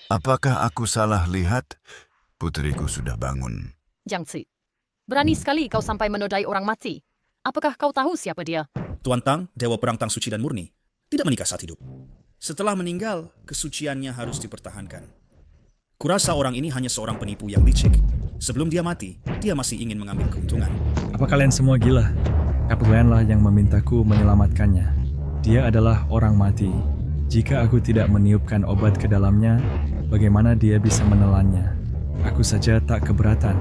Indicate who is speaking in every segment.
Speaker 1: Apakah aku salah lihat? Putriku sudah bangun.
Speaker 2: Jiang Ci, berani sekali kau sampai menodai orang mati. Apakah kau tahu siapa dia?
Speaker 3: Tuan Tang, Dewa Perang Tang Suci dan Murni, tidak menikah saat hidup. Setelah meninggal, kesuciannya harus dipertahankan. Kurasa orang ini hanya seorang penipu yang licik. Sebelum dia mati, dia masih ingin mengambil keuntungan.
Speaker 4: Apa kalian semua gila? Kapulainlah yang memintaku menyelamatkannya. Dia adalah orang mati. Jika aku tidak meniupkan obat ke dalamnya, bagaimana dia bisa menelannya? Aku saja tak keberatan,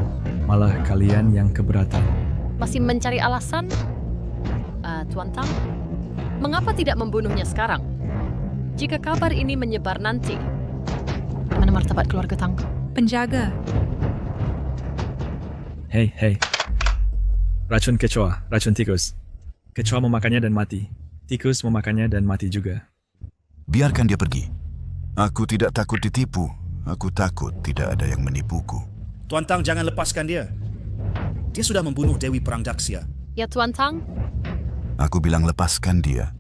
Speaker 4: malah kalian yang keberatan.
Speaker 2: Masih mencari alasan? Tuan Tang, mengapa tidak membunuhnya sekarang? Jika kabar ini menyebar nanti, mana martabat keluarga Tang?
Speaker 5: Penjaga,
Speaker 4: Hei. Racun kecoa, racun tikus. Kecoa memakannya dan mati. Tikus memakannya dan mati juga.
Speaker 1: Biarkan dia pergi. Aku tidak takut ditipu. Aku takut tidak ada yang menipuku.
Speaker 3: Tuan Tang, jangan lepaskan dia. Dia sudah membunuh Dewi Perang Daxia.
Speaker 2: Ya Tuan Tang,
Speaker 1: Aku bilang lepaskan dia.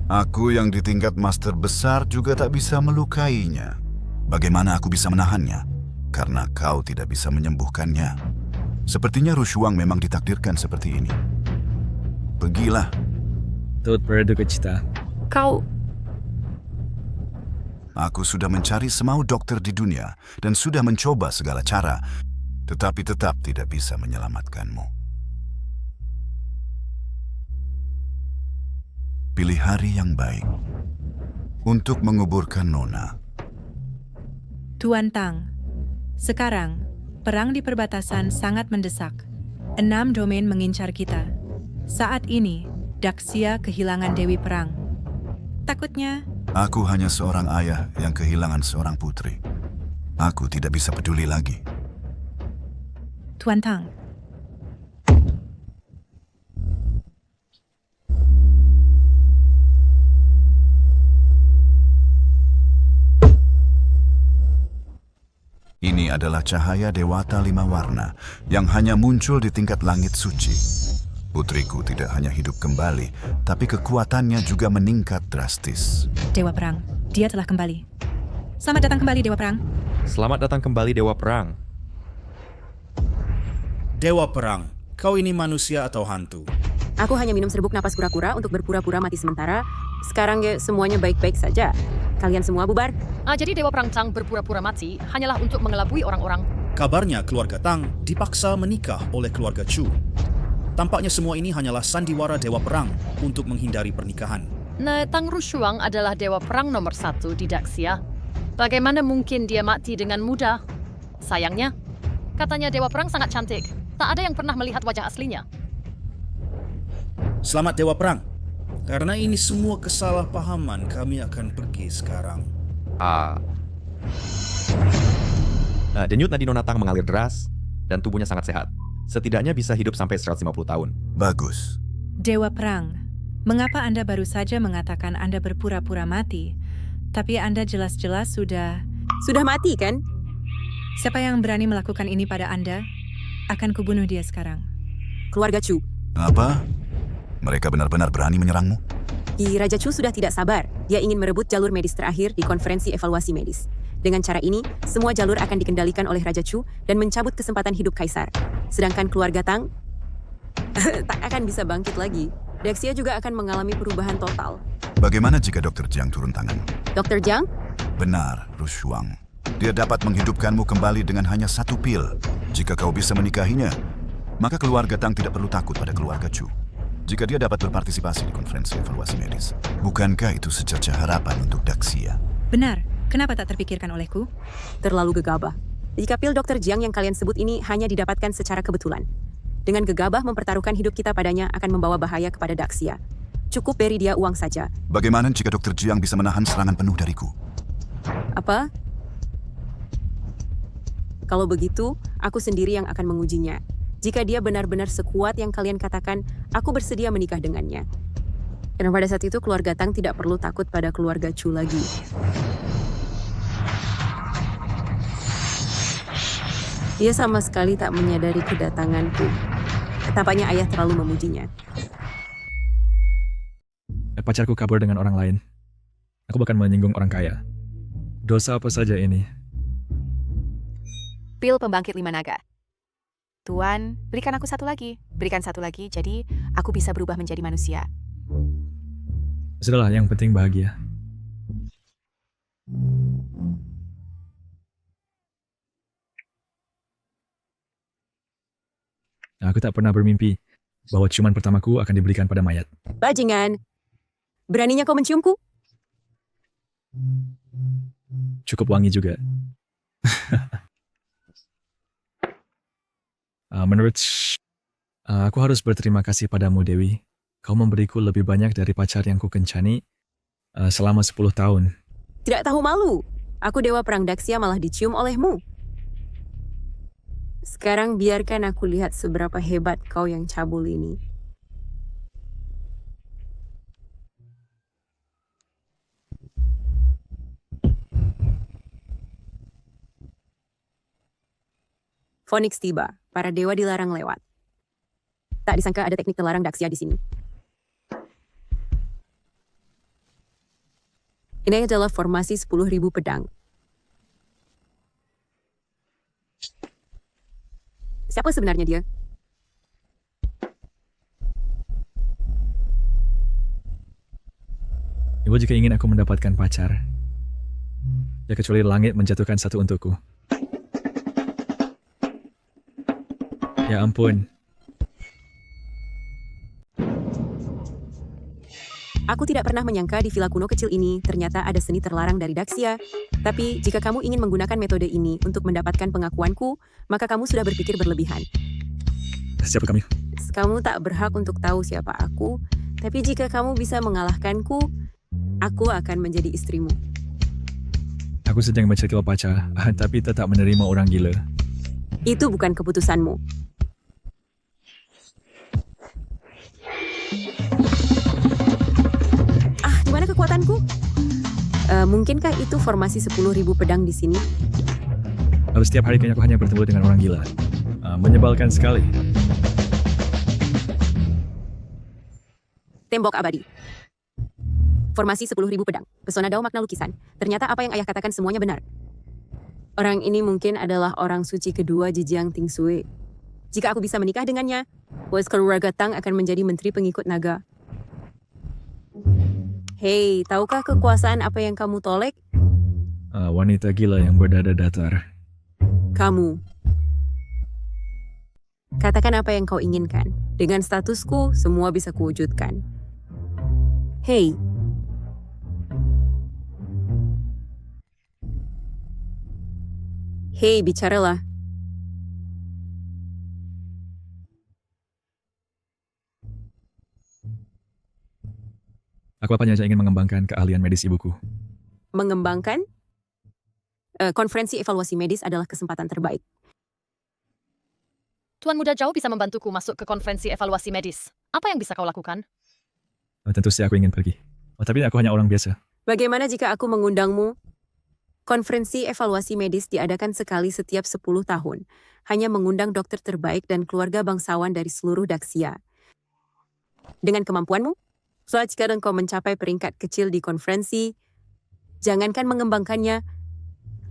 Speaker 1: Aku yang di tingkat master besar juga tak bisa melukainya. Bagaimana aku bisa menahannya? Karena kau tidak bisa menyembuhkannya. Sepertinya Rushuang memang ditakdirkan seperti ini. Pergilah.
Speaker 4: Tut berduka cita.
Speaker 2: kau...
Speaker 1: Aku sudah mencari semau dokter di dunia dan sudah mencoba segala cara, tetapi tetap tidak bisa menyelamatkanmu. Pilih hari yang baik untuk menguburkan Nona.
Speaker 5: Tuan Tang. Sekarang, perang di perbatasan sangat mendesak. 6 domain mengincar kita. Saat ini, Daxia kehilangan Dewi Perang. Takutnya,
Speaker 1: Aku hanya seorang ayah yang kehilangan seorang putri. Aku tidak bisa peduli lagi.
Speaker 5: Tuan Tang.
Speaker 1: Ini adalah cahaya Dewata 5 warna yang hanya muncul di tingkat langit suci. Putriku tidak hanya hidup kembali, tapi kekuatannya juga meningkat drastis.
Speaker 5: Dewa Perang, dia telah kembali. Selamat datang kembali, Dewa Perang.
Speaker 6: Selamat datang kembali Dewa Perang.
Speaker 3: Dewa Perang, kau ini manusia atau hantu?
Speaker 7: Aku hanya minum serbuk napas kura-kura untuk berpura-pura mati sementara. Sekarang ya semuanya baik-baik saja. Kalian semua bubar.
Speaker 2: Jadi Dewa Perang Tang berpura-pura mati hanyalah untuk mengelabui orang-orang.
Speaker 3: Kabarnya keluarga Tang dipaksa menikah oleh keluarga Chu. Tampaknya semua ini hanyalah sandiwara Dewa Perang untuk menghindari pernikahan.
Speaker 2: Nah, Tang Rushuang adalah Dewa Perang nomor 1 di Daxia. Bagaimana mungkin dia mati dengan mudah? Sayangnya, katanya Dewa Perang sangat cantik. Tak ada yang pernah melihat wajah aslinya.
Speaker 3: Selamat Dewa Perang. Karena ini semua kesalahpahaman, kami akan pergi sekarang.
Speaker 6: Denyut nadi Nona Tang mengalir deras dan tubuhnya sangat sehat. Setidaknya bisa hidup sampai 150 tahun.
Speaker 1: Bagus.
Speaker 5: Dewa Perang, mengapa Anda baru saja mengatakan Anda berpura-pura mati, tapi Anda jelas-jelas sudah
Speaker 7: Mati kan?
Speaker 5: Siapa yang berani melakukan ini pada Anda? Akan kubunuh dia sekarang.
Speaker 7: Keluarga Chu.
Speaker 1: Apa? Mereka benar-benar berani menyerangmu?
Speaker 7: Ki Raja Chu sudah tidak sabar. Dia ingin merebut jalur medis terakhir di konferensi evaluasi medis. Dengan cara ini, semua jalur akan dikendalikan oleh Raja Chu dan mencabut kesempatan hidup Kaisar. Sedangkan keluarga Tang tak akan bisa bangkit lagi. Daxia juga akan mengalami perubahan total.
Speaker 1: Bagaimana jika Dr. Jiang turun tangan?
Speaker 7: Dr. Jiang?
Speaker 1: Benar, Rushuang. Dia dapat menghidupkanmu kembali dengan hanya 1 pil. Jika kau bisa menikahinya, maka keluarga Tang tidak perlu takut pada keluarga Chu. Jika dia dapat berpartisipasi di konferensi evaluasi medis, bukankah itu secercah harapan untuk Daxia?
Speaker 5: Benar, kenapa tak terpikirkan olehku?
Speaker 7: Terlalu gegabah. Jika pil Dr. Jiang yang kalian sebut ini hanya didapatkan secara kebetulan. Dengan gegabah mempertaruhkan hidup kita padanya akan membawa bahaya kepada Daxia. Cukup beri dia uang saja.
Speaker 1: Bagaimana jika Dr. Jiang bisa menahan serangan penuh dariku?
Speaker 7: Apa? Kalau begitu, aku sendiri yang akan mengujinya. Jika dia benar-benar sekuat yang kalian katakan, aku bersedia menikah dengannya. Dan pada saat itu keluarga Tang tidak perlu takut pada keluarga Chu lagi. Dia sama sekali tak menyadari kedatanganku. Tampaknya ayah terlalu memujinya.
Speaker 4: Pacarku kabur dengan orang lain. Aku bahkan menyinggung orang kaya. Dosa apa saja ini?
Speaker 8: Pil pembangkit 5 naga. Tuan, berikan aku satu lagi. Berikan satu lagi, jadi aku bisa berubah menjadi manusia.
Speaker 4: Sudahlah, yang penting bahagia. Aku tak pernah bermimpi bahwa ciuman pertamaku akan diberikan pada mayat.
Speaker 7: Bajingan. Beraninya kau menciumku?
Speaker 4: Cukup wangi juga. Aku harus berterima kasih padamu, Dewi. Kau memberiku lebih banyak dari pacar yang ku kencani selama 10 tahun.
Speaker 7: Tidak tahu malu. Aku Dewa Perang Daxia malah dicium olehmu. Sekarang biarkan aku lihat seberapa hebat kau yang cabul ini. Phoenix tiba. Para dewa dilarang lewat. Tak disangka ada teknik terlarang Daxia di sini. Ini adalah formasi 10.000 pedang. Siapa sebenarnya dia?
Speaker 4: Ibu jika ingin aku mendapatkan pacar, ya kecuali langit menjatuhkan satu untukku. Ya ampun.
Speaker 7: Aku tidak pernah menyangka di villa kuno kecil ini ternyata ada seni terlarang dari Daxia. Tapi jika kamu ingin menggunakan metode ini untuk mendapatkan pengakuanku, maka kamu sudah berpikir berlebihan.
Speaker 4: Siapa kami?
Speaker 7: Kamu tak berhak untuk tahu siapa aku, tapi jika kamu bisa mengalahkanku, aku akan menjadi istrimu.
Speaker 4: Aku sedang mencari pacar, tapi tetap menerima orang gila.
Speaker 7: Itu bukan keputusanmu. Di mana kekuatanku? Mungkinkah itu formasi 10.000 pedang di sini?
Speaker 4: Setiap hari kayaknya aku hanya bertemu dengan orang gila. Menyebalkan sekali.
Speaker 7: Tembok abadi. Formasi 10.000 pedang. Pesona dao makna lukisan. Ternyata apa yang ayah katakan semuanya benar. Orang ini mungkin adalah orang suci kedua Zhejiang Tingsui. Jika aku bisa menikah dengannya, keluarga Tang akan menjadi menteri pengikut naga. Hei, tahukah kekuasaan apa yang kamu tolek?
Speaker 4: Wanita gila yang berdada datar.
Speaker 7: Kamu. Katakan apa yang kau inginkan. Dengan statusku, semua bisa kuwujudkan. Hei. Hei, bicaralah.
Speaker 4: Aku hanya ingin mengembangkan keahlian medis ibuku.
Speaker 7: Mengembangkan? Konferensi evaluasi medis adalah kesempatan terbaik.
Speaker 2: Tuan Muda Jauh bisa membantuku masuk ke konferensi evaluasi medis. Apa yang bisa kau lakukan?
Speaker 4: Tentu saja aku ingin pergi. Tapi aku hanya orang biasa.
Speaker 7: Bagaimana jika aku mengundangmu? Konferensi evaluasi medis diadakan sekali setiap 10 tahun. Hanya mengundang dokter terbaik dan keluarga bangsawan dari seluruh Daxia. Dengan kemampuanmu, jika engkau mencapai peringkat kecil di konferensi, jangankan mengembangkannya,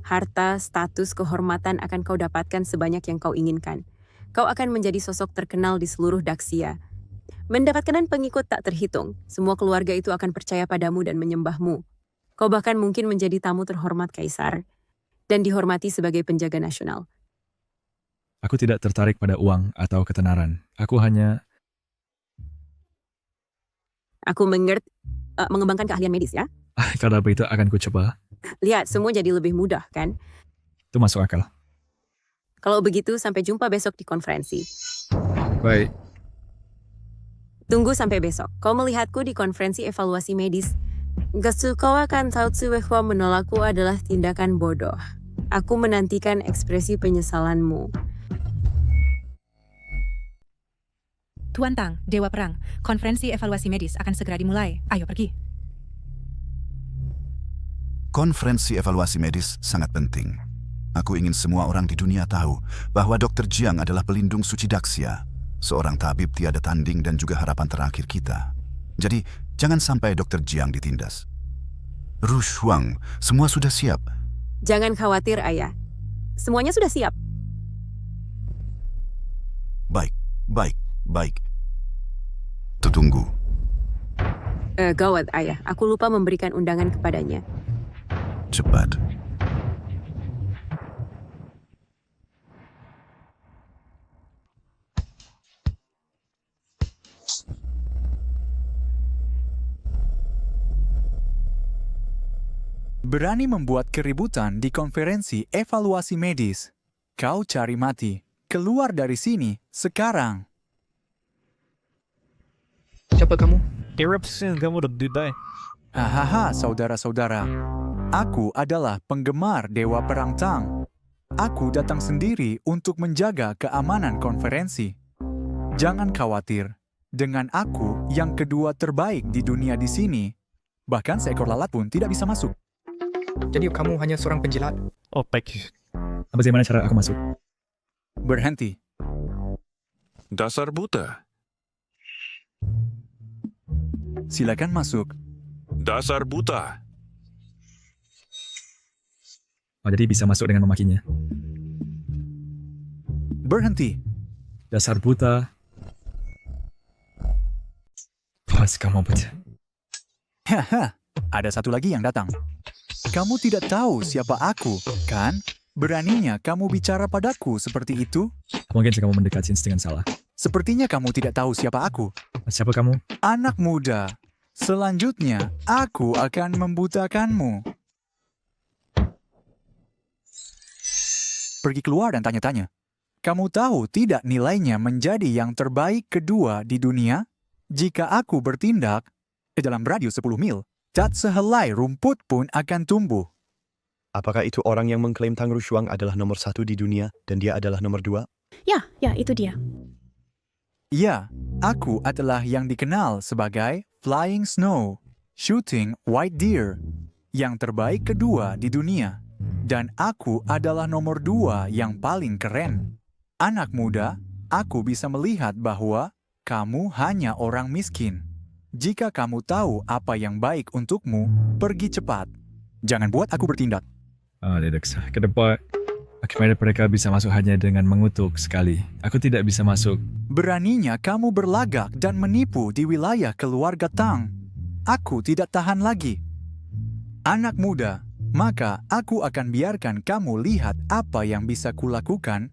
Speaker 7: harta, status, kehormatan akan kau dapatkan sebanyak yang kau inginkan. Kau akan menjadi sosok terkenal di seluruh Daxia. Mendapatkan pengikut tak terhitung, semua keluarga itu akan percaya padamu dan menyembahmu. Kau bahkan mungkin menjadi tamu terhormat kaisar dan dihormati sebagai penjaga nasional.
Speaker 4: Aku tidak tertarik pada uang atau ketenaran. Aku
Speaker 7: mengerti mengembangkan keahlian medis ya.
Speaker 4: Kalau begitu akan ku coba.
Speaker 7: Lihat, semua jadi lebih mudah kan?
Speaker 4: Itu masuk akal.
Speaker 7: Kalau begitu, sampai jumpa besok di konferensi.
Speaker 4: Baik.
Speaker 7: Tunggu sampai besok. Kau melihatku di konferensi evaluasi medis. Kau akan tahu bahwa menolakku adalah tindakan bodoh. Aku menantikan ekspresi penyesalanmu.
Speaker 5: Tuan Tang, Dewa Perang, konferensi evaluasi medis akan segera dimulai. Ayo pergi.
Speaker 1: Konferensi evaluasi medis sangat penting. Aku ingin semua orang di dunia tahu bahwa Dr. Jiang adalah pelindung suci Daxia, seorang tabib tiada tanding dan juga harapan terakhir kita. Jadi, jangan sampai Dr. Jiang ditindas. Ru Shuang, semua sudah siap.
Speaker 7: Jangan khawatir, Ayah. Semuanya sudah siap.
Speaker 1: Baik. Tunggu.
Speaker 7: Gawat, Ayah. Aku lupa memberikan undangan kepadanya.
Speaker 1: Cepat.
Speaker 9: Berani membuat keributan di konferensi evaluasi medis. Kau cari mati. Keluar dari sini, sekarang.
Speaker 10: Siapa kamu?
Speaker 4: Eruption kamu udah didai.
Speaker 9: Hahaha, saudara-saudara. Aku adalah penggemar Dewa Perang Tang. Aku datang sendiri untuk menjaga keamanan konferensi. Jangan khawatir. Dengan aku yang kedua terbaik di dunia di sini, bahkan seekor lalat pun tidak bisa masuk.
Speaker 10: Jadi kamu hanya seorang penjilat?
Speaker 4: Oh, baik. Bagaimana cara aku masuk?
Speaker 9: Berhenti.
Speaker 11: Dasar buta.
Speaker 9: Silakan masuk.
Speaker 11: Dasar buta.
Speaker 4: Oh, jadi bisa masuk dengan memakinya.
Speaker 9: Berhenti.
Speaker 4: Dasar buta. Pas kamu baca.
Speaker 9: Haha, ada satu lagi yang datang. Kamu tidak tahu siapa aku, kan? Beraninya kamu bicara padaku seperti itu?
Speaker 4: Mungkin kamu mendekat sini dengan salah.
Speaker 9: Sepertinya kamu tidak tahu siapa aku.
Speaker 4: Siapa kamu?
Speaker 9: Anak muda. Selanjutnya, aku akan membutakanmu. Pergi keluar dan tanya-tanya. Kamu tahu tidak nilainya menjadi yang terbaik kedua di dunia? Jika aku bertindak dalam radius 10 mil, tak sehelai rumput pun akan tumbuh.
Speaker 12: Apakah itu orang yang mengklaim Tang Rushuang adalah nomor 1 di dunia dan dia adalah nomor 2?
Speaker 13: Ya, itu dia.
Speaker 9: Ya, aku adalah yang dikenal sebagai Flying Snow, Shooting White Deer, yang terbaik kedua di dunia. Dan aku adalah nomor 2 yang paling keren. Anak muda, aku bisa melihat bahwa kamu hanya orang miskin. Jika kamu tahu apa yang baik untukmu, pergi cepat. Jangan buat aku bertindak.
Speaker 4: Tidak sah. Ke depan, bagaimana mereka bisa masuk hanya dengan mengutuk sekali? Aku tidak bisa masuk.
Speaker 9: Beraninya kamu berlagak dan menipu di wilayah keluarga Tang. Aku tidak tahan lagi. Anak muda, maka aku akan biarkan kamu lihat apa yang bisa kulakukan.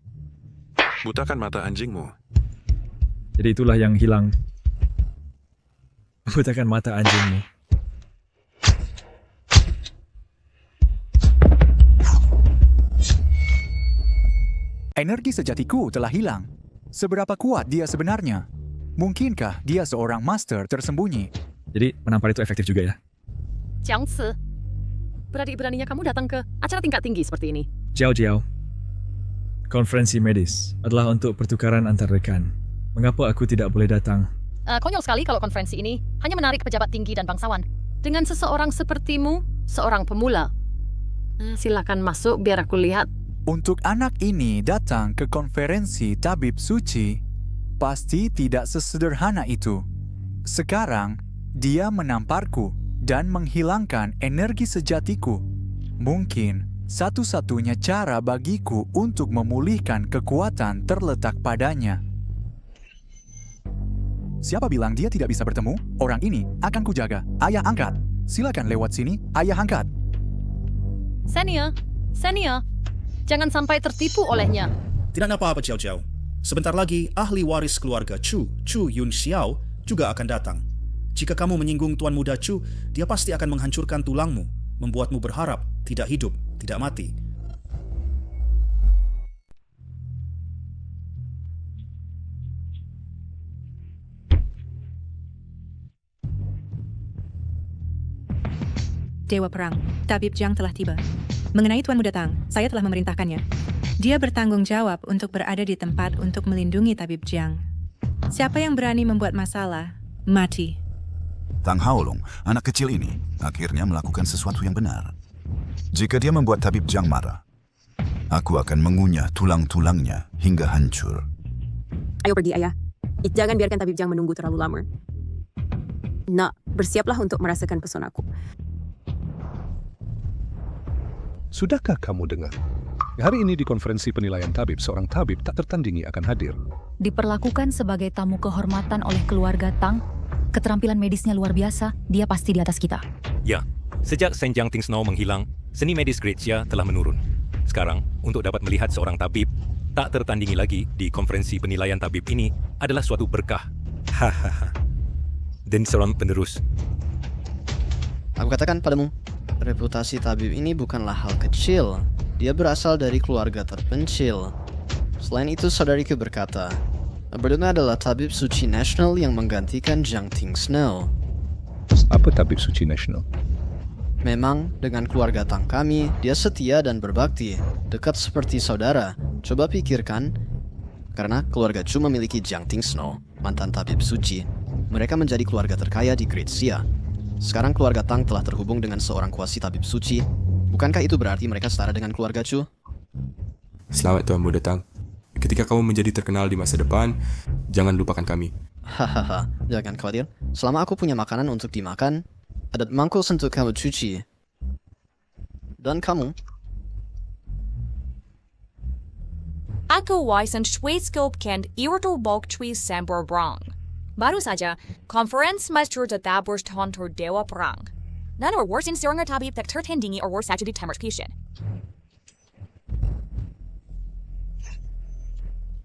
Speaker 11: Butakan mata anjingmu.
Speaker 4: Jadi itulah yang hilang. Butakan mata anjingmu.
Speaker 9: Energi sejatiku telah hilang. Seberapa kuat dia sebenarnya? Mungkinkah dia seorang master tersembunyi?
Speaker 4: Jadi menampar itu efektif juga ya?
Speaker 2: Jiangci, berani-beraninya kamu datang ke acara tingkat tinggi seperti ini.
Speaker 4: Jiao. Konferensi medis adalah untuk pertukaran antar rekan. Mengapa aku tidak boleh datang?
Speaker 2: Konyol sekali kalau konferensi ini hanya menarik pejabat tinggi dan bangsawan. Dengan seseorang sepertimu, seorang pemula. Silakan masuk biar aku lihat.
Speaker 9: Untuk anak ini datang ke konferensi tabib suci, pasti tidak sesederhana itu. Sekarang, dia menamparku dan menghilangkan energi sejatiku. Mungkin satu-satunya cara bagiku untuk memulihkan kekuatan terletak padanya. Siapa bilang dia tidak bisa bertemu? Orang ini akan kujaga. Ayah angkat. Silakan lewat sini, ayah angkat.
Speaker 2: Senia, jangan sampai tertipu olehnya.
Speaker 3: Tidak apa-apa, Jiao. Sebentar lagi, ahli waris keluarga Chu Yun Xiao, juga akan datang. Jika kamu menyinggung Tuan Muda Chu, dia pasti akan menghancurkan tulangmu, membuatmu berharap, tidak hidup, tidak mati.
Speaker 5: Dewa Perang, Tabib Jiang telah tiba. Mengenai Tuan Muda Tang, saya telah memerintahkannya. Dia bertanggung jawab untuk berada di tempat untuk melindungi Tabib Jiang. Siapa yang berani membuat masalah, mati.
Speaker 1: Tang Haolong, anak kecil ini, akhirnya melakukan sesuatu yang benar. Jika dia membuat Tabib Jiang marah, aku akan mengunyah tulang-tulangnya hingga hancur.
Speaker 7: Ayo pergi, ayah. Jangan biarkan Tabib Jiang menunggu terlalu lama. Nak, bersiaplah untuk merasakan pesonaku.
Speaker 13: Sudahkah kamu dengar? Hari ini di konferensi penilaian tabib, seorang tabib tak tertandingi akan hadir.
Speaker 14: Diperlakukan sebagai tamu kehormatan oleh keluarga Tang. Keterampilan medisnya luar biasa, dia pasti di atas kita.
Speaker 15: Ya, sejak Saint Jiang Ting Snow menghilang, seni medis Great Xia telah menurun. Sekarang, untuk dapat melihat seorang tabib tak tertandingi lagi di konferensi penilaian tabib ini adalah suatu berkah. Hahaha. Dan seorang penerus.
Speaker 16: Aku katakan padamu, reputasi tabib ini bukanlah hal kecil. Dia berasal dari keluarga terpencil. Selain itu, saudariku berkata, Berduna adalah tabib suci nasional yang menggantikan Jiang Ting Snow.
Speaker 13: Apa tabib suci nasional?
Speaker 16: Memang, dengan keluarga Tang kami, dia setia dan berbakti, dekat seperti saudara. Coba pikirkan, karena keluarga Chu memiliki Jiang Ting Snow, mantan tabib suci. Mereka menjadi keluarga terkaya di Great Xia. Sekarang keluarga Tang telah terhubung dengan seorang kuasi tabib suci. Bukankah itu berarti mereka setara dengan keluarga Chu?
Speaker 17: Selamat Tuan Muda Tang. Ketika kamu menjadi terkenal di masa depan, jangan lupakan kami.
Speaker 16: Hahaha, jangan khawatir. Selama aku punya makanan untuk dimakan, ada mangkuk untuk kamu cuci. Dan kamu?
Speaker 18: Aku Wyson Schweizkoop Kent Irto Bok Chui Sambor Brang. Baru saja, Conference Master Tetapur Tontor Dewa Perang. Nan or worse in Siringer Tabib tak tertandingi or worse saja di Tamers Kishin.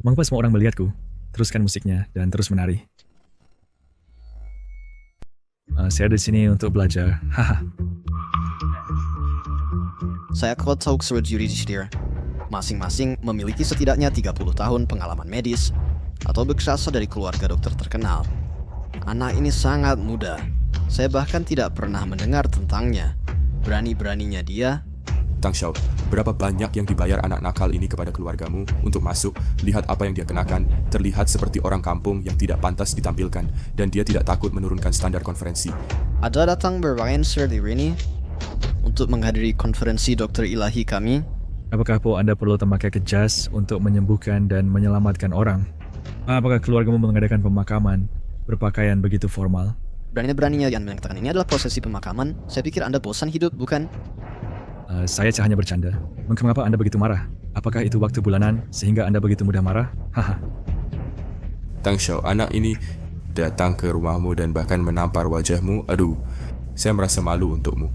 Speaker 4: Mengapa semua orang melihatku? Teruskan musiknya dan terus menari. Saya di sini untuk belajar. Haha.
Speaker 16: Saya Kotauk Surajuri Jishdir. Masing-masing memiliki setidaknya 30 tahun pengalaman medis atau berasal dari keluarga dokter terkenal. Anak ini sangat muda. Saya bahkan tidak pernah mendengar tentangnya. Berani-beraninya dia.
Speaker 17: Tang Xiao, berapa banyak yang dibayar anak nakal ini kepada keluargamu untuk masuk, lihat apa yang dia kenakan, terlihat seperti orang kampung yang tidak pantas ditampilkan, dan dia tidak takut menurunkan standar konferensi.
Speaker 16: Ada datang berpakaian seperti ini untuk menghadiri konferensi dokter ilahi kami.
Speaker 4: Apakah Anda perlu memakai jas untuk menyembuhkan dan menyelamatkan orang? Apakah keluargamu mengadakan pemakaman berpakaian begitu formal?
Speaker 16: Berani-beraninya yang mengatakan ini adalah prosesi pemakaman. Saya pikir Anda bosan hidup, bukan?
Speaker 4: Saya hanya bercanda. Mengapa Anda begitu marah? Apakah itu waktu bulanan sehingga Anda begitu mudah marah? Haha.
Speaker 17: Tang Xiao, anak ini datang ke rumahmu dan bahkan menampar wajahmu. Aduh, saya merasa malu untukmu.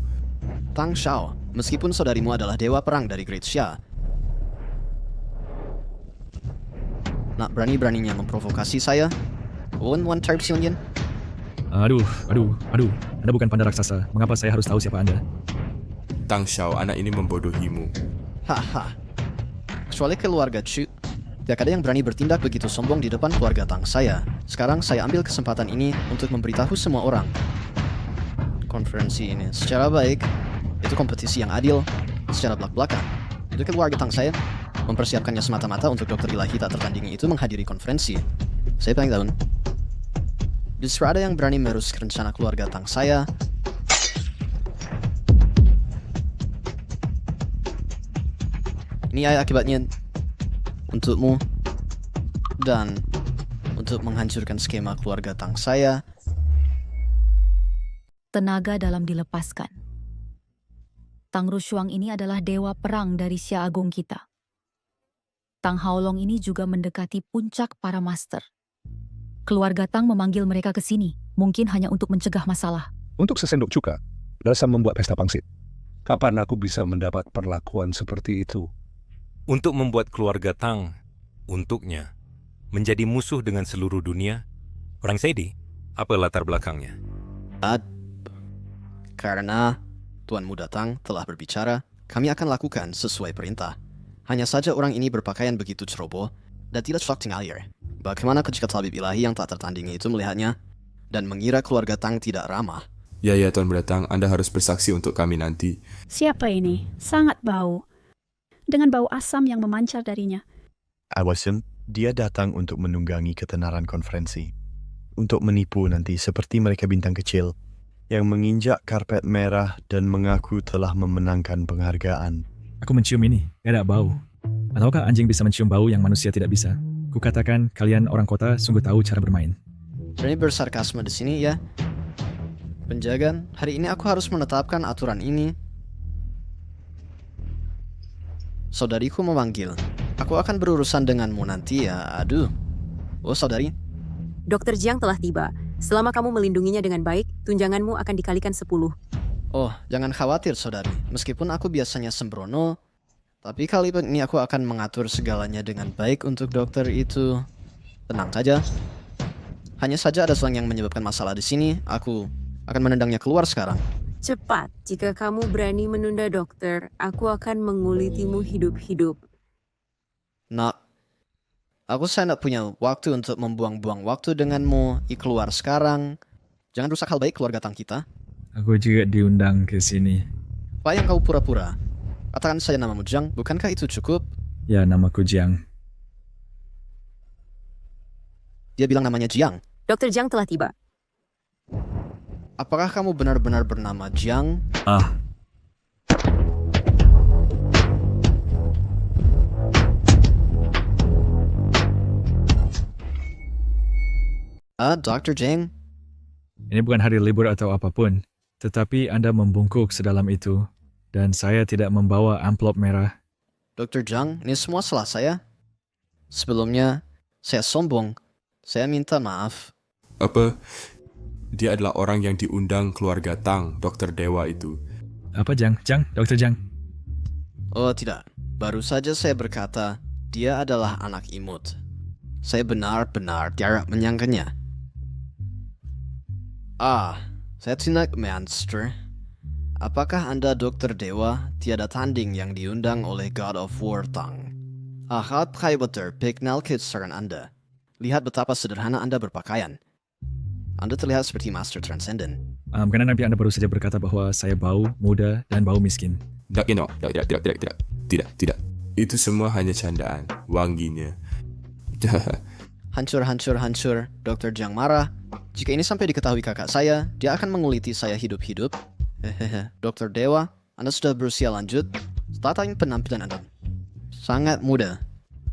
Speaker 16: Tang Xiao, meskipun saudarimu adalah dewa perang dari Great Xia, nak berani-beraninya memprovokasi saya? Wan Tarb Xiongyan?
Speaker 4: Aduh. Anda bukan panda raksasa. Mengapa saya harus tahu siapa Anda?
Speaker 17: Tang Xiao, anak ini membodohimu.
Speaker 16: Haha. Kecuali keluarga Chu, tidak ada yang berani bertindak begitu sombong di depan keluarga Tang saya. Sekarang saya ambil kesempatan ini untuk memberitahu semua orang. Konferensi ini secara baik, itu kompetisi yang adil. Secara belak-belakan, itu keluarga Tang saya mempersiapkannya semata-mata untuk dokter ilahi tak tertandingi itu menghadiri konferensi. Saya paling tahun. Justru ada yang berani merusak rencana keluarga Tang saya. Ini akibatnya untukmu dan untuk menghancurkan skema keluarga Tang saya.
Speaker 14: Tenaga dalam dilepaskan. Tang Rushuang ini adalah dewa perang dari Xia Agung kita. Tang Haolong ini juga mendekati puncak para master. Keluarga Tang memanggil mereka ke sini, mungkin hanya untuk mencegah masalah.
Speaker 13: Untuk sesendok cuka, dasar membuat pesta pangsit. Kapan aku bisa mendapat perlakuan seperti itu?
Speaker 15: Untuk membuat keluarga Tang, untuknya, menjadi musuh dengan seluruh dunia, orang Saidi, apa latar belakangnya?
Speaker 16: Karena Tuan Muda Tang telah berbicara, kami akan lakukan sesuai perintah. Hanya saja orang ini berpakaian begitu ceroboh dan tidak cocok tinggal air. Bagaimana ketika tabib ilahi yang tak tertandingi itu melihatnya dan mengira keluarga Tang tidak ramah?
Speaker 17: Ya, Tuan Muda Tang, Anda harus bersaksi untuk kami nanti.
Speaker 19: Siapa ini? Sangat bau. Dengan bau asam yang memancar darinya.
Speaker 12: Awasin, dia datang untuk menunggangi ketenaran konferensi. Untuk menipu nanti seperti mereka bintang kecil yang menginjak karpet merah dan mengaku telah memenangkan penghargaan.
Speaker 4: Aku mencium ini, tidak bau. Ataukah anjing bisa mencium bau yang manusia tidak bisa? Kukatakan kalian orang kota sungguh tahu cara bermain.
Speaker 16: Berani bersarkasme di sini ya. Penjagaan, hari ini aku harus menetapkan aturan ini. saudariku memanggil. Aku akan berurusan denganmu nanti ya, aduh. Oh, saudari.
Speaker 7: Dr. Jiang telah tiba. Selama kamu melindunginya dengan baik, tunjanganmu akan dikalikan 10.
Speaker 16: Oh, jangan khawatir, saudari. Meskipun aku biasanya sembrono, tapi kali ini aku akan mengatur segalanya dengan baik untuk dokter itu. Tenang saja. Hanya saja ada seorang yang menyebabkan masalah di sini. Aku akan menendangnya keluar sekarang.
Speaker 7: Cepat, jika kamu berani menunda dokter, aku akan mengulitimu hidup-hidup.
Speaker 16: Nak, aku saya tidak punya waktu untuk membuang-buang waktu denganmu. Keluar sekarang. Jangan rusak hal baik keluarga Tang kita.
Speaker 4: Aku juga diundang ke sini.
Speaker 16: Apa yang kau pura-pura? Katakan saja namamu Jiang, bukankah itu cukup?
Speaker 4: Ya, namaku Jiang.
Speaker 16: Dia bilang namanya Jiang.
Speaker 7: Dr. Jiang telah tiba.
Speaker 16: Apakah kamu benar-benar bernama Jiang? Dr. Jiang?
Speaker 4: Ini bukan hari libur atau apapun, tetapi Anda membungkuk sedalam itu, dan saya tidak membawa amplop merah.
Speaker 16: Dr. Jiang, ini semua salah saya. Sebelumnya, saya sombong. Saya minta maaf.
Speaker 17: Apa? Dia adalah orang yang diundang keluarga Tang, Dr. Dewa itu.
Speaker 4: Apa, Jiang? Dr. Jiang?
Speaker 16: Oh, tidak. Baru saja saya berkata, dia adalah anak imut. Saya benar-benar tidak menyangkanya. Saya tidak monster. Apakah Anda Dr. Dewa, tiada tanding yang diundang oleh God of War Tang? Ahad Kaibater Piknal Kitsaran Anda. Lihat betapa sederhana Anda berpakaian. Anda terlihat seperti Master Transcendent.
Speaker 4: Karena nanti Anda baru saja berkata bahwa saya bau, muda, dan bau miskin.
Speaker 17: Tidak. Itu semua hanya candaan, wanginya.
Speaker 16: Hancur. Dr. Jiang marah. Jika ini sampai diketahui kakak saya, dia akan menguliti saya hidup-hidup. Dr. Dewa, Anda sudah berusia lanjut. Tata penampilan Anda sangat muda.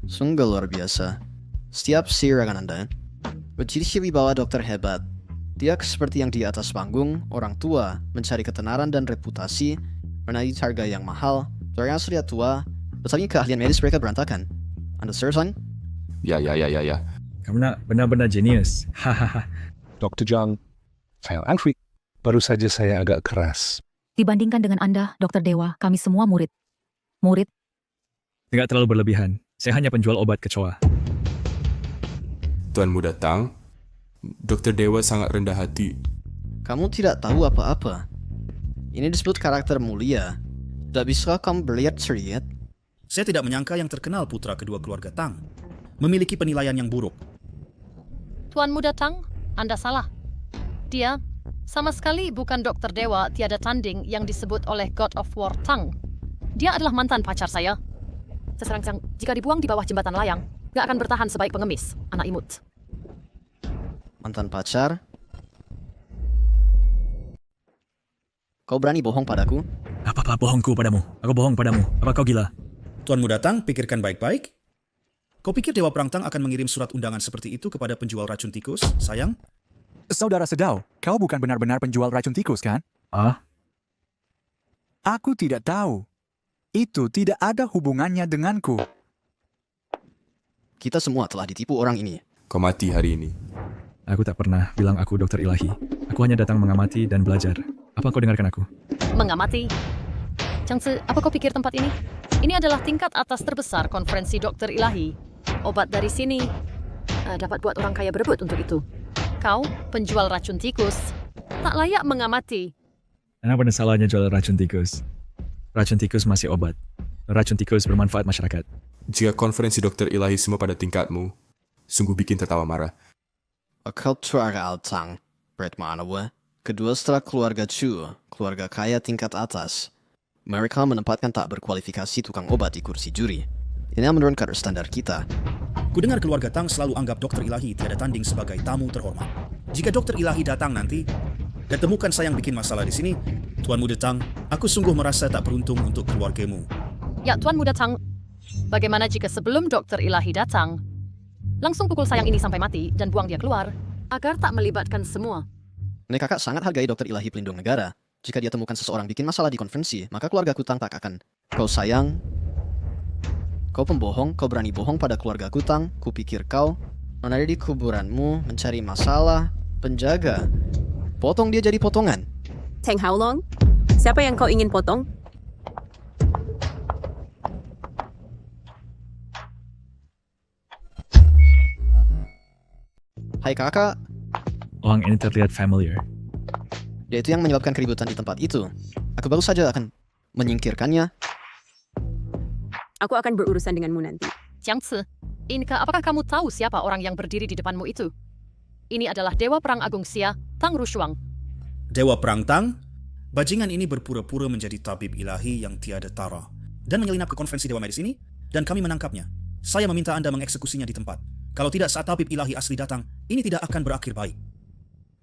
Speaker 16: Sungguh luar biasa. Setiap sirangan Anda berciri-ciri bahwa dokter hebat. Dia seperti yang di atas panggung, orang tua, mencari ketenaran dan reputasi, menaiki harga yang mahal, seorang surya tua, tetapi keahlian medis mereka berantakan. Anda serius, son?
Speaker 17: Ya.
Speaker 4: Kamu benar-benar jenius. Hahaha.
Speaker 13: Dr. Jiang, saya angry. Baru saja saya agak keras.
Speaker 14: Dibandingkan dengan Anda, Dr. Dewa, kami semua murid. Murid?
Speaker 4: Tidak terlalu berlebihan. Saya hanya penjual obat kecoa.
Speaker 17: Tuan Muda Tang, Dr. Dewa sangat rendah hati.
Speaker 16: Kamu tidak tahu apa-apa. Ini disebut karakter mulia. Tidak bisa kamu berlihat-lihat.
Speaker 3: Saya tidak menyangka yang terkenal putra kedua keluarga Tang memiliki penilaian yang buruk.
Speaker 2: Tuan Muda Tang, Anda salah. Dia sama sekali bukan Dr. Dewa tiada tanding yang disebut oleh God of War Tang. Dia adalah mantan pacar saya. Seserang-serang, jika dibuang di bawah jembatan layang, gak akan bertahan sebaik pengemis, anak imut.
Speaker 16: Mantan pacar? Kau berani bohong padaku?
Speaker 4: Apa bohongku padamu? Aku bohong padamu. Apa kau gila?
Speaker 3: Tuan Muda Tang, pikirkan baik-baik. Kau pikir Dewa Perang Tang akan mengirim surat undangan seperti itu kepada penjual racun tikus, sayang?
Speaker 9: Saudara Sedau, kau bukan benar-benar penjual racun tikus, kan? Aku tidak tahu. Itu tidak ada hubungannya denganku.
Speaker 16: Kita semua telah ditipu orang ini.
Speaker 17: Kau mati hari ini.
Speaker 4: Aku tak pernah bilang aku dokter ilahi. Aku hanya datang mengamati dan belajar. Apa kau dengarkan aku?
Speaker 2: Mengamati? Changzi, apa kau pikir tempat ini? Ini adalah tingkat atas terbesar konferensi dokter ilahi. Obat dari sini dapat buat orang kaya berebut untuk itu. Kau, penjual racun tikus, tak layak mengamati.
Speaker 4: Apa salahnya jual racun tikus? Racun tikus masih obat. Racun tikus bermanfaat masyarakat.
Speaker 17: Jika konferensi dokter ilahi semua pada tingkatmu, sungguh bikin tertawa marah.
Speaker 16: Keluarga Altang, Brett Manawa, kedua setelah keluarga Chu, keluarga kaya tingkat atas. Mereka menempatkan tak berkualifikasi tukang obat di kursi juri. Ini menurunkan standar kita.
Speaker 3: Kudengar keluarga Tang selalu anggap dokter ilahi tiada tanding sebagai tamu terhormat. Jika dokter ilahi datang nanti dan temukan saya yang bikin masalah di sini, Tuan Muda Tang, aku sungguh merasa tak beruntung untuk keluargamu.
Speaker 2: Ya, Tuan Muda Tang, bagaimana jika sebelum dokter ilahi datang, langsung pukul sayang ini sampai mati dan buang dia keluar, agar tak melibatkan semua?
Speaker 16: Nek kakak sangat hargai dokter ilahi pelindung negara. Jika dia temukan seseorang bikin masalah di konferensi, maka keluarga Kutang tak akan. Kau sayang, Kau pembohong, kau berani bohong pada keluargaku, Tang. Kupikir kau menari di kuburanmu, mencari masalah, penjaga. Potong dia jadi potongan.
Speaker 7: Tang Haolong, siapa yang kau ingin potong?
Speaker 16: Hai kakak,
Speaker 4: Orang ini terlihat familiar.
Speaker 16: dia itu yang menyebabkan keributan di tempat itu. Aku baru saja akan menyingkirkannya.
Speaker 7: Aku akan berurusan denganmu nanti.
Speaker 2: Jiang Ci, Inka, apakah kamu tahu siapa orang yang berdiri di depanmu itu? Ini adalah Dewa Perang Agung Xia, Tang Rushuang.
Speaker 3: Dewa Perang Tang, bajingan ini berpura-pura menjadi tabib ilahi yang tiada tara dan menyelinap ke konferensi Dewa Medis ini, dan kami menangkapnya. Saya meminta Anda mengeksekusinya di tempat. Kalau tidak saat tabib ilahi asli datang, ini tidak akan berakhir baik.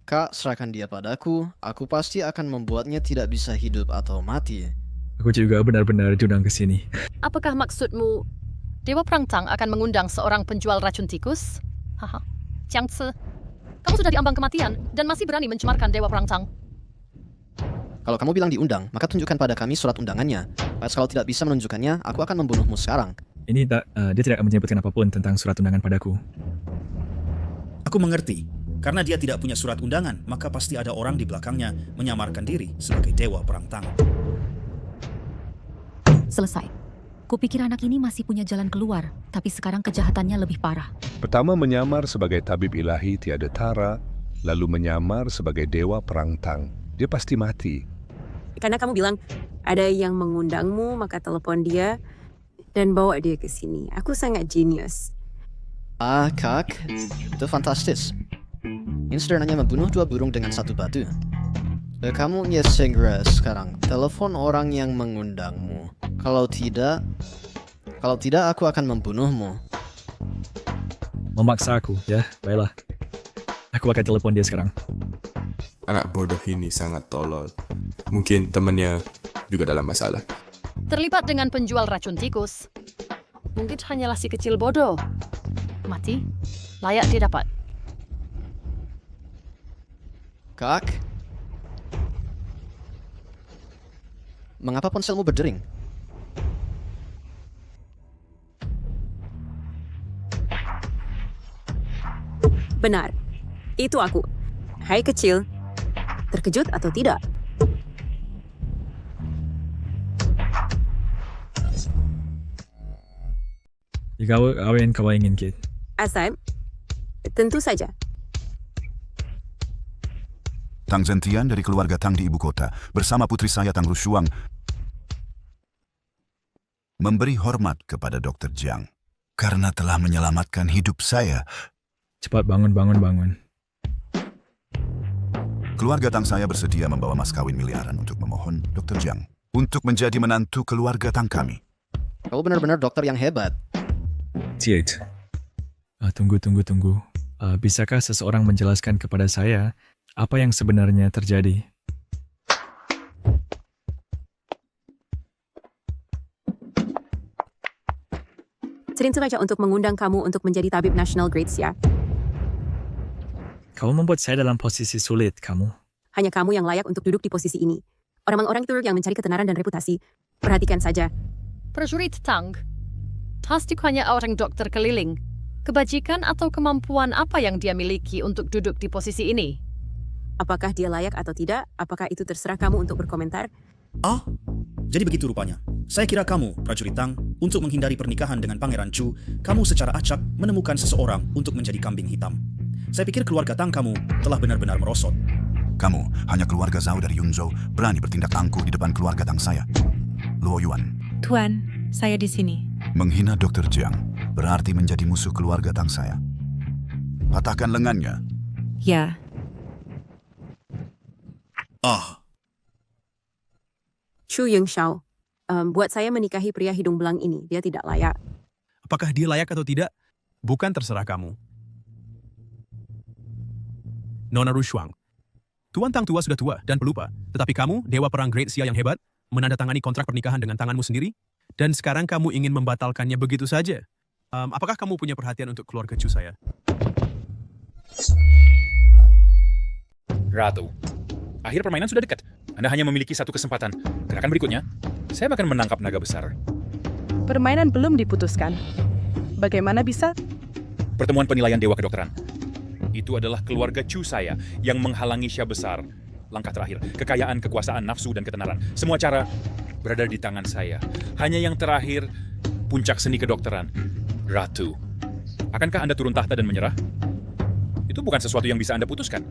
Speaker 16: Kak, serahkan dia padaku. Aku pasti akan membuatnya tidak bisa hidup atau mati.
Speaker 4: Aku juga benar-benar diundang ke sini.
Speaker 2: Apakah maksudmu Dewa Perang Tang akan mengundang seorang penjual racun tikus? Haha, Jiang Ci, kamu sudah diambang kematian dan masih berani mencemarkan Dewa Perang Tang.
Speaker 16: Kalau kamu bilang diundang, maka tunjukkan pada kami surat undangannya. Kalau tidak bisa menunjukkannya, aku akan membunuhmu sekarang.
Speaker 4: Dia tidak akan menyebutkan apapun tentang surat undangan padaku.
Speaker 3: Aku mengerti. Karena dia tidak punya surat undangan, maka pasti ada orang di belakangnya menyamarkan diri sebagai Dewa Perang Tang.
Speaker 14: Selesai. Kupikir anak ini masih punya jalan keluar, tapi sekarang kejahatannya lebih parah.
Speaker 13: Pertama menyamar sebagai tabib ilahi tiada tara, lalu menyamar sebagai Dewa Perang Tang. Dia pasti mati.
Speaker 7: Karena kamu bilang ada yang mengundangmu, maka telepon dia dan bawa dia ke sini. Aku sangat jenius.
Speaker 16: Kak, itu fantastis. Ini sederhananya membunuh 2 burung dengan 1 batu. Kamu segera sekarang telepon orang yang mengundangmu. Kalau tidak aku akan membunuhmu.
Speaker 4: Memaksa aku, ya, baiklah. Aku akan telepon dia sekarang.
Speaker 17: Anak bodoh ini sangat tolol. Mungkin temannya juga dalam masalah.
Speaker 2: Terlibat dengan penjual racun tikus. Mungkin hanyalah si kecil bodoh. Mati, layak dia dapat.
Speaker 16: Kak, mengapa ponselmu berdering?
Speaker 7: Benar, itu aku. Hai kecil, terkejut atau tidak?
Speaker 4: Jika kau ingin, Kit.
Speaker 7: Asam, tentu saja.
Speaker 1: Tang Zentian dari keluarga Tang di ibu kota bersama putri saya Tang Rushuang memberi hormat kepada Dr. Jiang karena telah menyelamatkan hidup saya.
Speaker 4: Cepat bangun.
Speaker 1: Keluarga Tang saya bersedia membawa mas kawin miliaran untuk memohon Dr. Jiang untuk menjadi menantu keluarga Tang kami.
Speaker 16: Kau benar-benar dokter yang hebat.
Speaker 4: Tiet. Tunggu. Bisakah seseorang menjelaskan kepada saya apa yang sebenarnya terjadi?
Speaker 7: Sering sengaja untuk mengundang kamu untuk menjadi tabib nasional Great Xia.
Speaker 4: Kau membuat saya dalam posisi sulit, kamu.
Speaker 7: Hanya kamu yang layak untuk duduk di posisi ini. Orang-orang itu yang mencari ketenaran dan reputasi. Perhatikan saja.
Speaker 2: Prajurit Tang, pasti hanya orang dokter keliling. Kebajikan atau kemampuan apa yang dia miliki untuk duduk di posisi ini?
Speaker 7: Apakah dia layak atau tidak? Apakah itu terserah kamu untuk berkomentar?
Speaker 3: Jadi begitu rupanya. Saya kira kamu, prajurit Tang, untuk menghindari pernikahan dengan Pangeran Chu, kamu secara acak menemukan seseorang untuk menjadi kambing hitam. Saya pikir keluarga Tang kamu telah benar-benar merosot.
Speaker 1: Kamu, hanya keluarga Zhao dari Yunzhou, berani bertindak angkuh di depan keluarga Tang saya. Luo Yuan.
Speaker 5: Tuan, saya di sini.
Speaker 1: Menghina Dr. Jiang berarti menjadi musuh keluarga Tang saya. Patahkan lengannya.
Speaker 5: Ya.
Speaker 7: Chu Yingxiao, buat saya menikahi pria hidung belang ini. Dia tidak layak.
Speaker 20: Apakah dia layak atau tidak? Bukan terserah kamu. Nona Rushuang, Tuan Tang tua sudah tua dan pelupa. Tetapi kamu, Dewa Perang Great Xia yang hebat, menandatangani kontrak pernikahan dengan tanganmu sendiri, dan sekarang kamu ingin membatalkannya begitu saja. Apakah kamu punya perhatian untuk keluarga Chu saya?
Speaker 21: Ratu, akhir permainan sudah dekat. Anda hanya memiliki 1 kesempatan. Gerakan berikutnya, saya akan menangkap naga besar.
Speaker 6: Permainan belum diputuskan. Bagaimana bisa?
Speaker 21: Pertemuan penilaian Dewa Kedokteran. Itu adalah keluarga Chu saya yang menghalangi Syah besar. Langkah terakhir, kekayaan, kekuasaan, nafsu, dan ketenaran. Semua cara berada di tangan saya. Hanya yang terakhir, puncak seni kedokteran. Ratu. Akankah Anda turun tahta dan menyerah? Itu bukan sesuatu yang bisa Anda putuskan.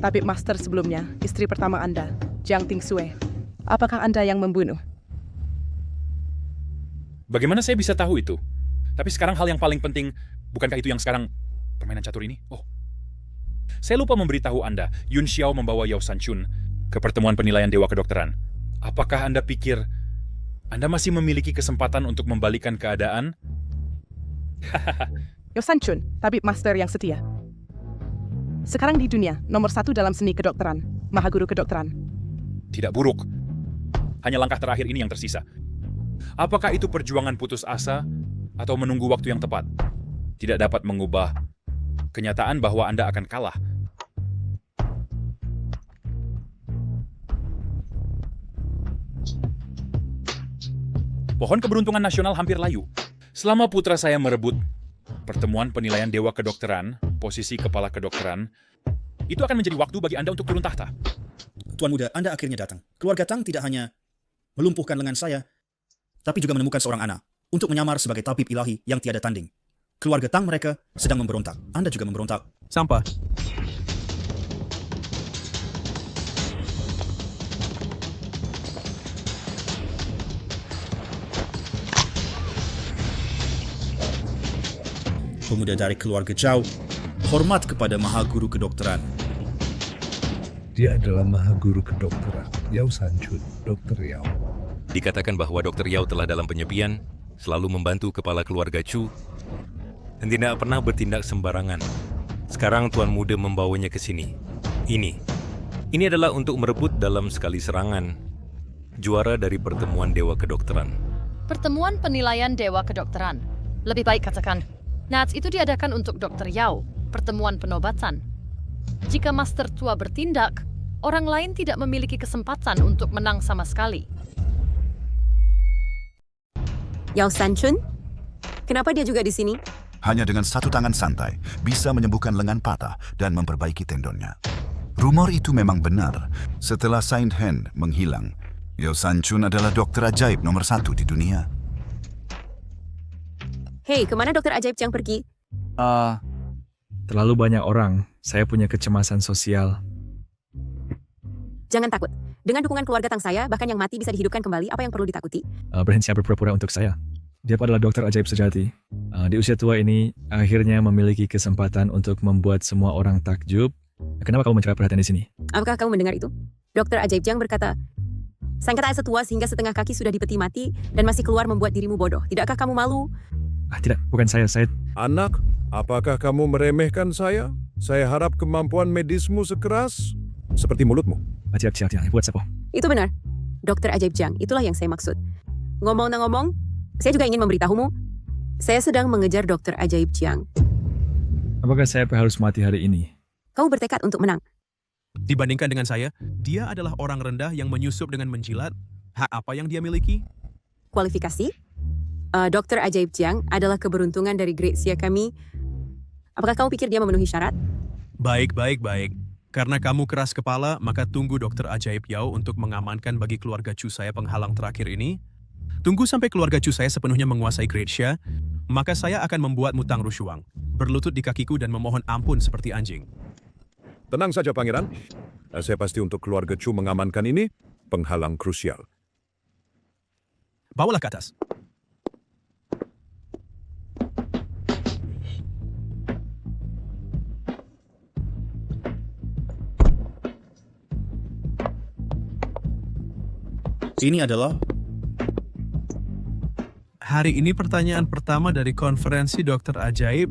Speaker 6: Tabib Master sebelumnya, istri pertama Anda, Jiang Tingsue. Apakah Anda yang membunuh?
Speaker 21: Bagaimana saya bisa tahu itu? Tapi sekarang hal yang paling penting, bukankah itu yang sekarang permainan catur ini? Oh, saya lupa memberitahu Anda, Yun Xiao membawa Yao Sanchun ke pertemuan penilaian Dewa Kedokteran. Apakah Anda pikir Anda masih memiliki kesempatan untuk membalikan keadaan?
Speaker 6: Yao Sanchun, tabib master yang setia. Sekarang di dunia, nomor 1 dalam seni kedokteran, Mahaguru Kedokteran.
Speaker 21: Tidak buruk. Hanya langkah terakhir ini yang tersisa. Apakah itu perjuangan putus asa atau menunggu waktu yang tepat? Tidak dapat mengubah kenyataan bahwa Anda akan kalah. Pohon keberuntungan nasional hampir layu. Selama putra saya merebut pertemuan penilaian Dewa Kedokteran, posisi kepala kedokteran, itu akan menjadi waktu bagi Anda untuk turun tahta.
Speaker 3: Tuan Muda, Anda akhirnya datang. Keluarga Tang tidak hanya melumpuhkan lengan saya, tapi juga menemukan seorang anak untuk menyamar sebagai tabib ilahi yang tiada tanding. Keluarga Tang mereka sedang memberontak. Anda juga memberontak.
Speaker 20: Sampah.
Speaker 3: Pemuda dari keluarga Zhao, hormat kepada Mahaguru Kedokteran.
Speaker 13: Dia adalah Mahaguru Kedokteran, Yao Sanchun, Dr. Yao.
Speaker 15: Dikatakan bahwa Dr. Yao telah dalam penyepian, selalu membantu kepala keluarga Chu, dan tidak pernah bertindak sembarangan. Sekarang Tuan Muda membawanya ke sini. Ini adalah untuk merebut dalam sekali serangan juara dari pertemuan Dewa Kedokteran.
Speaker 2: Pertemuan penilaian Dewa Kedokteran. Lebih baik katakan, Nats itu diadakan untuk Dr. Yao, pertemuan penobatan. Jika Master Tua bertindak, orang lain tidak memiliki kesempatan untuk menang sama sekali.
Speaker 7: Yao Sanchun? Kenapa dia juga di sini?
Speaker 1: Hanya dengan satu tangan santai, bisa menyembuhkan lengan patah dan memperbaiki tendonnya. Rumor itu memang benar. Setelah Saint Hen menghilang, Yao Sanchun adalah dokter ajaib nomor 1 di dunia.
Speaker 7: Hei, kemana dokter ajaib Jiang pergi?
Speaker 4: Terlalu banyak orang. Saya punya kecemasan sosial.
Speaker 7: Jangan takut. Dengan dukungan keluarga Tang saya, bahkan yang mati bisa dihidupkan kembali. Apa yang perlu ditakuti?
Speaker 4: Berhenti berpura-pura untuk saya. Dia adalah dokter ajaib sejati. Di usia tua ini, akhirnya memiliki kesempatan untuk membuat semua orang takjub. Kenapa kamu mencari perhatian di sini?
Speaker 7: Apakah kamu mendengar itu? Dokter ajaib Jiang berkata, sang kata setua sehingga setengah kaki sudah di peti mati dan masih keluar membuat dirimu bodoh. Tidakkah kamu malu?
Speaker 4: Tidak, bukan saya.
Speaker 11: Anak, apakah kamu meremehkan saya? Saya harap kemampuan medismu sekeras seperti mulutmu.
Speaker 4: Hati-hati, buat siapa?
Speaker 7: Itu benar. Dokter ajaib Jiang, itulah yang saya maksud. Ngomong, saya juga ingin memberitahumu. Saya sedang mengejar dokter ajaib Jiang.
Speaker 4: Apakah saya harus mati hari ini?
Speaker 7: Kamu bertekad untuk menang.
Speaker 20: Dibandingkan dengan saya, dia adalah orang rendah yang menyusup dengan menjilat. Hak apa yang dia miliki?
Speaker 7: Kualifikasi? Dokter ajaib Jiang adalah keberuntungan dari Grecia kami. Apakah kamu pikir dia memenuhi syarat?
Speaker 20: Baik. Karena kamu keras kepala, maka tunggu dokter ajaib Yao untuk mengamankan bagi keluarga Chu saya penghalang terakhir ini. Tunggu sampai keluarga Chu saya sepenuhnya menguasai Grecia, maka saya akan membuatmu Tang Rushuang, berlutut di kakiku dan memohon ampun seperti anjing.
Speaker 11: Tenang saja, Pangeran. Saya pasti untuk keluarga Chu mengamankan ini, penghalang krusial.
Speaker 20: Bawalah ke atas.
Speaker 3: Ini adalah
Speaker 20: hari ini pertanyaan pertama dari konferensi dokter ajaib.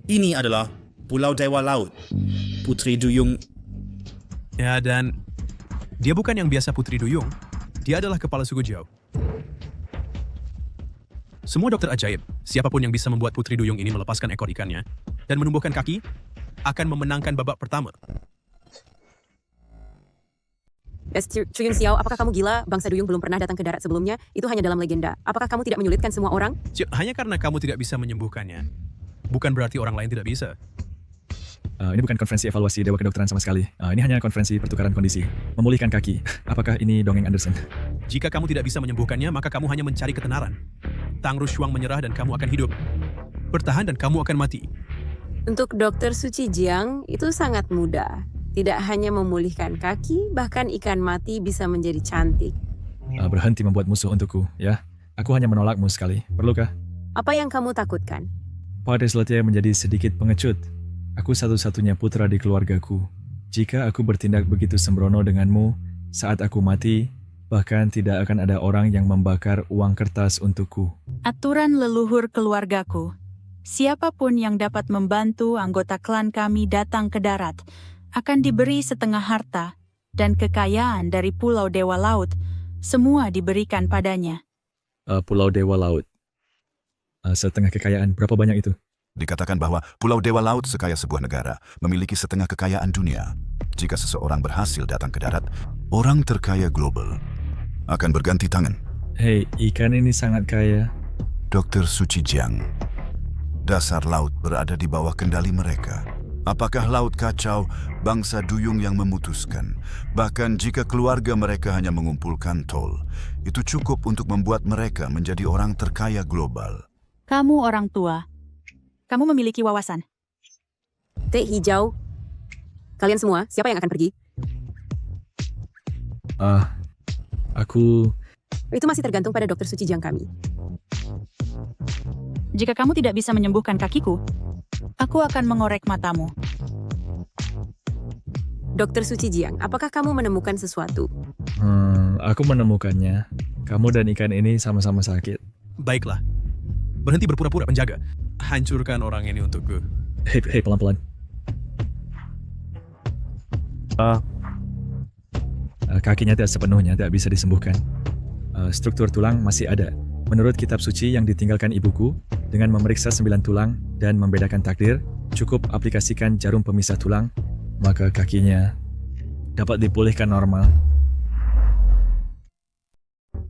Speaker 3: Ini adalah Pulau Dewa Laut, Putri Duyung.
Speaker 20: Ya, dan dia bukan yang biasa Putri Duyung. Dia adalah kepala suku Jiao. Semua dokter ajaib, siapapun yang bisa membuat Putri Duyung ini melepaskan ekor ikannya dan menumbuhkan kaki, akan memenangkan babak pertama.
Speaker 7: Chuyun Xiao, apakah kamu gila? Bangsa Duyung belum pernah datang ke darat sebelumnya. Itu hanya dalam legenda. Apakah kamu tidak menyulitkan semua orang?
Speaker 20: Hanya karena kamu tidak bisa menyembuhkannya, bukan berarti orang lain tidak bisa.
Speaker 4: Ini bukan konferensi evaluasi Dewa Kedokteran sama sekali. Ini hanya konferensi pertukaran kondisi. Memulihkan kaki. Apakah ini dongeng Anderson?
Speaker 20: Jika kamu tidak bisa menyembuhkannya, maka kamu hanya mencari ketenaran. Tang Rushuang menyerah dan kamu akan hidup. Bertahan dan kamu akan mati.
Speaker 7: Untuk Dr. Suci Jiang, itu sangat mudah. Tidak hanya memulihkan kaki, bahkan ikan mati bisa menjadi cantik.
Speaker 4: Berhenti membuat musuh untukku, ya. Aku hanya menolakmu sekali. Perlukah?
Speaker 7: Apa yang kamu takutkan?
Speaker 4: Pada selatnya menjadi sedikit pengecut. Aku satu-satunya putra di keluargaku. Jika aku bertindak begitu sembrono denganmu, saat aku mati, bahkan tidak akan ada orang yang membakar uang kertas untukku.
Speaker 8: Aturan leluhur keluargaku. Siapapun yang dapat membantu anggota klan kami datang ke darat akan diberi setengah harta dan kekayaan dari Pulau Dewa Laut. Semua diberikan padanya.
Speaker 4: Pulau Dewa Laut. Setengah kekayaan, berapa banyak itu?
Speaker 1: Dikatakan bahwa Pulau Dewa Laut sekaya sebuah negara, memiliki setengah kekayaan dunia. Jika seseorang berhasil datang ke darat, orang terkaya global akan berganti tangan.
Speaker 4: Hei, ikan ini sangat kaya.
Speaker 1: Dr. Suci Jiang, dasar laut berada di bawah kendali mereka. Apakah laut kacau bangsa Duyung yang memutuskan? Bahkan jika keluarga mereka hanya mengumpulkan tol, itu cukup untuk membuat mereka menjadi orang terkaya global.
Speaker 8: Kamu orang tua. Kamu memiliki wawasan.
Speaker 7: Teh hijau. Kalian semua, siapa yang akan pergi?
Speaker 4: Aku...
Speaker 7: Itu masih tergantung pada Dr. Suci Jiang kami.
Speaker 8: Jika kamu tidak bisa menyembuhkan kakiku, aku akan mengorek matamu.
Speaker 7: Dr. Suci Jiang, apakah kamu menemukan sesuatu?
Speaker 4: Aku menemukannya. Kamu dan ikan ini sama-sama sakit.
Speaker 20: Baiklah. Berhenti berpura-pura penjaga. Hancurkan orang ini untukku.
Speaker 4: Hei, pelan-pelan. Kakinya tidak sepenuhnya tidak bisa disembuhkan. Struktur tulang masih ada. Menurut kitab suci yang ditinggalkan ibuku, dengan memeriksa 9 tulang dan membedakan takdir, cukup aplikasikan jarum pemisah tulang, maka kakinya dapat dipulihkan normal.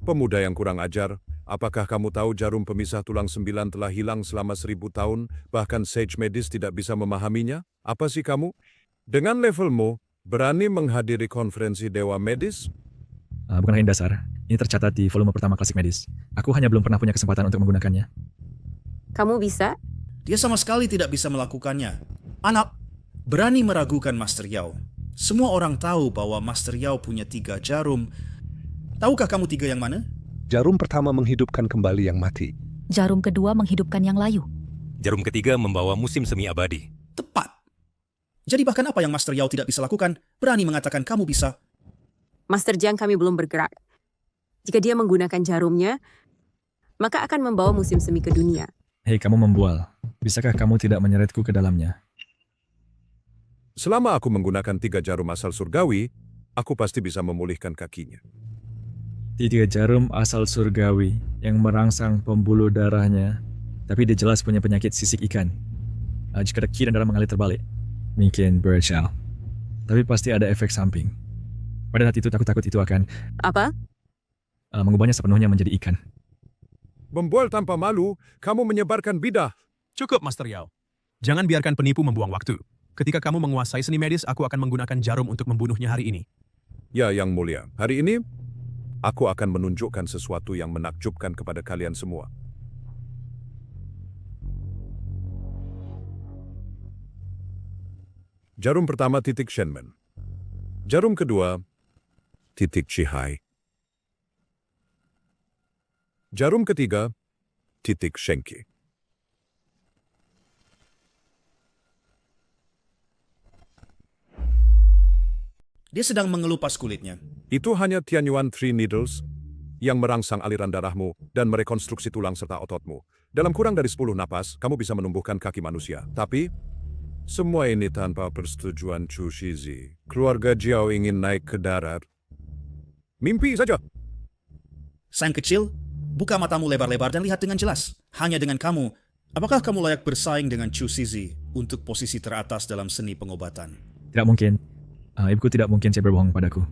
Speaker 11: Pemuda yang kurang ajar, apakah kamu tahu jarum pemisah tulang 9 telah hilang selama 1000 tahun, bahkan sage medis tidak bisa memahaminya? Apa sih kamu? Dengan levelmu, berani menghadiri konferensi Dewa Medis?
Speaker 4: Bukan hanya dasar, ini tercatat di volume pertama klasik medis. Aku hanya belum pernah punya kesempatan untuk menggunakannya.
Speaker 7: Kamu bisa?
Speaker 3: Dia sama sekali tidak bisa melakukannya. Anak, berani meragukan Master Yao. Semua orang tahu bahwa Master Yao punya 3 jarum. Tahukah kamu 3 yang mana?
Speaker 13: Jarum pertama menghidupkan kembali yang mati.
Speaker 14: Jarum kedua menghidupkan yang layu.
Speaker 15: Jarum ketiga membawa musim semi abadi.
Speaker 3: Tepat. Jadi bahkan apa yang Master Yao tidak bisa lakukan, berani mengatakan kamu bisa.
Speaker 7: Master Jiang kami belum bergerak. Jika dia menggunakan jarumnya, maka akan membawa musim semi ke dunia.
Speaker 4: Hei, kamu membual. Bisakah kamu tidak menyeretku ke dalamnya?
Speaker 11: Selama aku menggunakan 3 jarum asal surgawi, aku pasti bisa memulihkan kakinya.
Speaker 4: 3 jarum asal surgawi yang merangsang pembuluh darahnya, tapi dia jelas punya penyakit sisik ikan. Jika ki dan darah mengalir terbalik, mungkin beracau. Tapi pasti ada efek samping. Pada saat itu takut itu akan...
Speaker 7: Apa?
Speaker 4: Mengubahnya sepenuhnya menjadi ikan.
Speaker 11: Membual tanpa malu, kamu menyebarkan bidah.
Speaker 20: Cukup, Master Yao. Jangan biarkan penipu membuang waktu. Ketika kamu menguasai seni medis, aku akan menggunakan jarum untuk membunuhnya hari ini.
Speaker 11: Ya, Yang Mulia. Hari ini, aku akan menunjukkan sesuatu yang menakjubkan kepada kalian semua. Jarum pertama titik Shenmen. Jarum kedua titik Chihai. Jarum ketiga titik Shenki.
Speaker 3: Dia sedang mengelupas kulitnya.
Speaker 11: Itu hanya Tianyuan Three Needles yang merangsang aliran darahmu dan merekonstruksi tulang serta ototmu. Dalam kurang dari 10 napas, kamu bisa menumbuhkan kaki manusia. Tapi, semua ini tanpa persetujuan Chu Shizi. Keluarga Jiao ingin naik ke darat. Mimpi saja.
Speaker 3: Sang kecil, Buka matamu lebar-lebar dan lihat dengan jelas. Hanya dengan kamu, apakah kamu layak bersaing dengan Chu Zizi untuk posisi teratas dalam seni pengobatan?
Speaker 4: Tidak mungkin. Ibuku tidak mungkin saya berbohong padaku.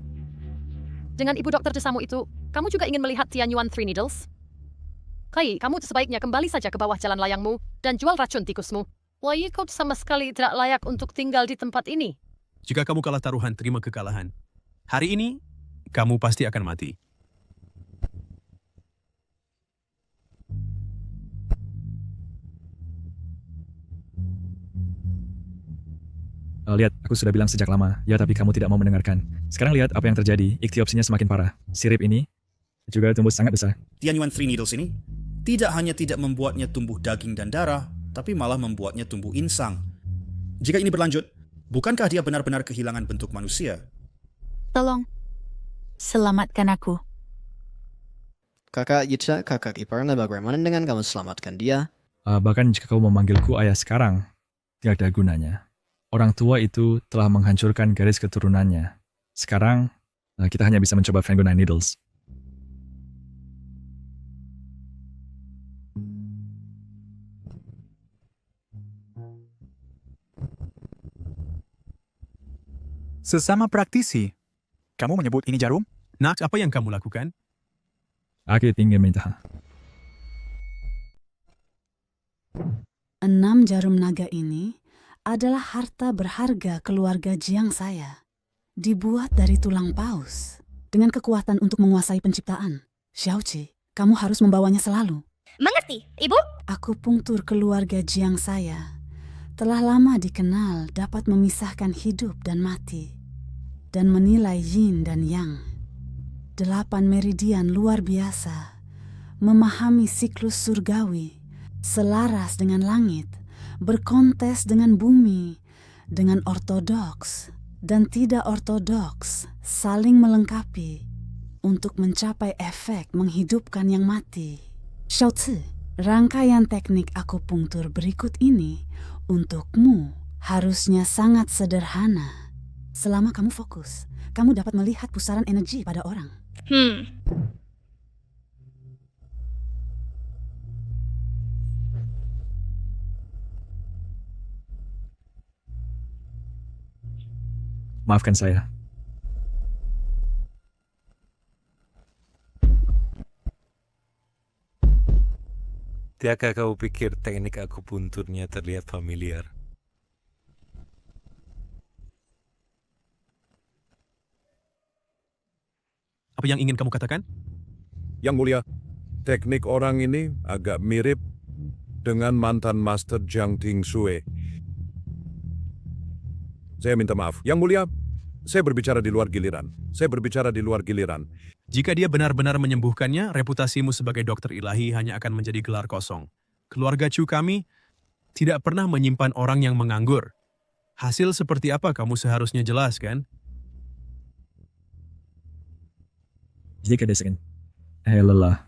Speaker 2: Dengan ibu dokter desamu itu, kamu juga ingin melihat Tianyuan Three Needles? Kai, kamu sebaiknya kembali saja ke bawah jalan layangmu dan jual racun tikusmu. Why, kau sama sekali tidak layak untuk tinggal di tempat ini.
Speaker 20: Jika kamu kalah taruhan, terima kekalahan. Hari ini, kamu pasti akan mati.
Speaker 4: Lihat, aku sudah bilang sejak lama. Ya, tapi kamu tidak mau mendengarkan. Sekarang lihat apa yang terjadi. Iktiopsinya semakin parah. Sirip ini juga tumbuh sangat besar.
Speaker 3: Tianyuan Three Needles ini tidak hanya tidak membuatnya tumbuh daging dan darah, tapi malah membuatnya tumbuh insang. Jika ini berlanjut, bukankah dia benar-benar kehilangan bentuk manusia?
Speaker 8: Tolong, selamatkan aku.
Speaker 16: Kakak Yicha, kakak iparnya, bagaimana dengan kamu selamatkan dia?
Speaker 4: Bahkan jika kau memanggilku ayah sekarang, tidak ada gunanya. Orang tua itu telah menghancurkan garis keturunannya. Sekarang, kita hanya bisa mencoba Fangonine Needles.
Speaker 9: Sesama praktisi, kamu menyebut ini jarum?
Speaker 20: Nak, apa yang kamu lakukan?
Speaker 4: Aku ingin minta.
Speaker 8: 6 jarum naga ini adalah harta berharga keluarga Jiang saya. Dibuat dari tulang paus. Dengan kekuatan untuk menguasai penciptaan. Xiaoqi, kamu harus membawanya selalu.
Speaker 10: Mengerti, Ibu?
Speaker 8: Akupunktur keluarga Jiang saya telah lama dikenal dapat memisahkan hidup dan mati. Dan menilai yin dan yang. 8 meridian luar biasa. Memahami siklus surgawi. Selaras dengan langit. Berkontes dengan bumi, dengan ortodoks dan tidak ortodoks, saling melengkapi untuk mencapai efek menghidupkan yang mati. Xiaoci, rangkaian teknik akupunktur berikut ini untukmu harusnya sangat sederhana. Selama kamu fokus, kamu dapat melihat pusaran energi pada orang.
Speaker 4: Maafkan saya.
Speaker 15: Tidakkah kau pikir teknik akupunturnya terlihat familiar?
Speaker 20: Apa yang ingin kamu katakan?
Speaker 11: Yang Mulia, teknik orang ini agak mirip dengan mantan Master Jiang Tingsue. Saya minta maaf. Yang Mulia, saya berbicara di luar giliran.
Speaker 20: Jika dia benar-benar menyembuhkannya, reputasimu sebagai dokter ilahi hanya akan menjadi gelar kosong. Keluarga Chu kami tidak pernah menyimpan orang yang menganggur. Hasil seperti apa kamu seharusnya jelaskan?
Speaker 4: Jika desain, lelah.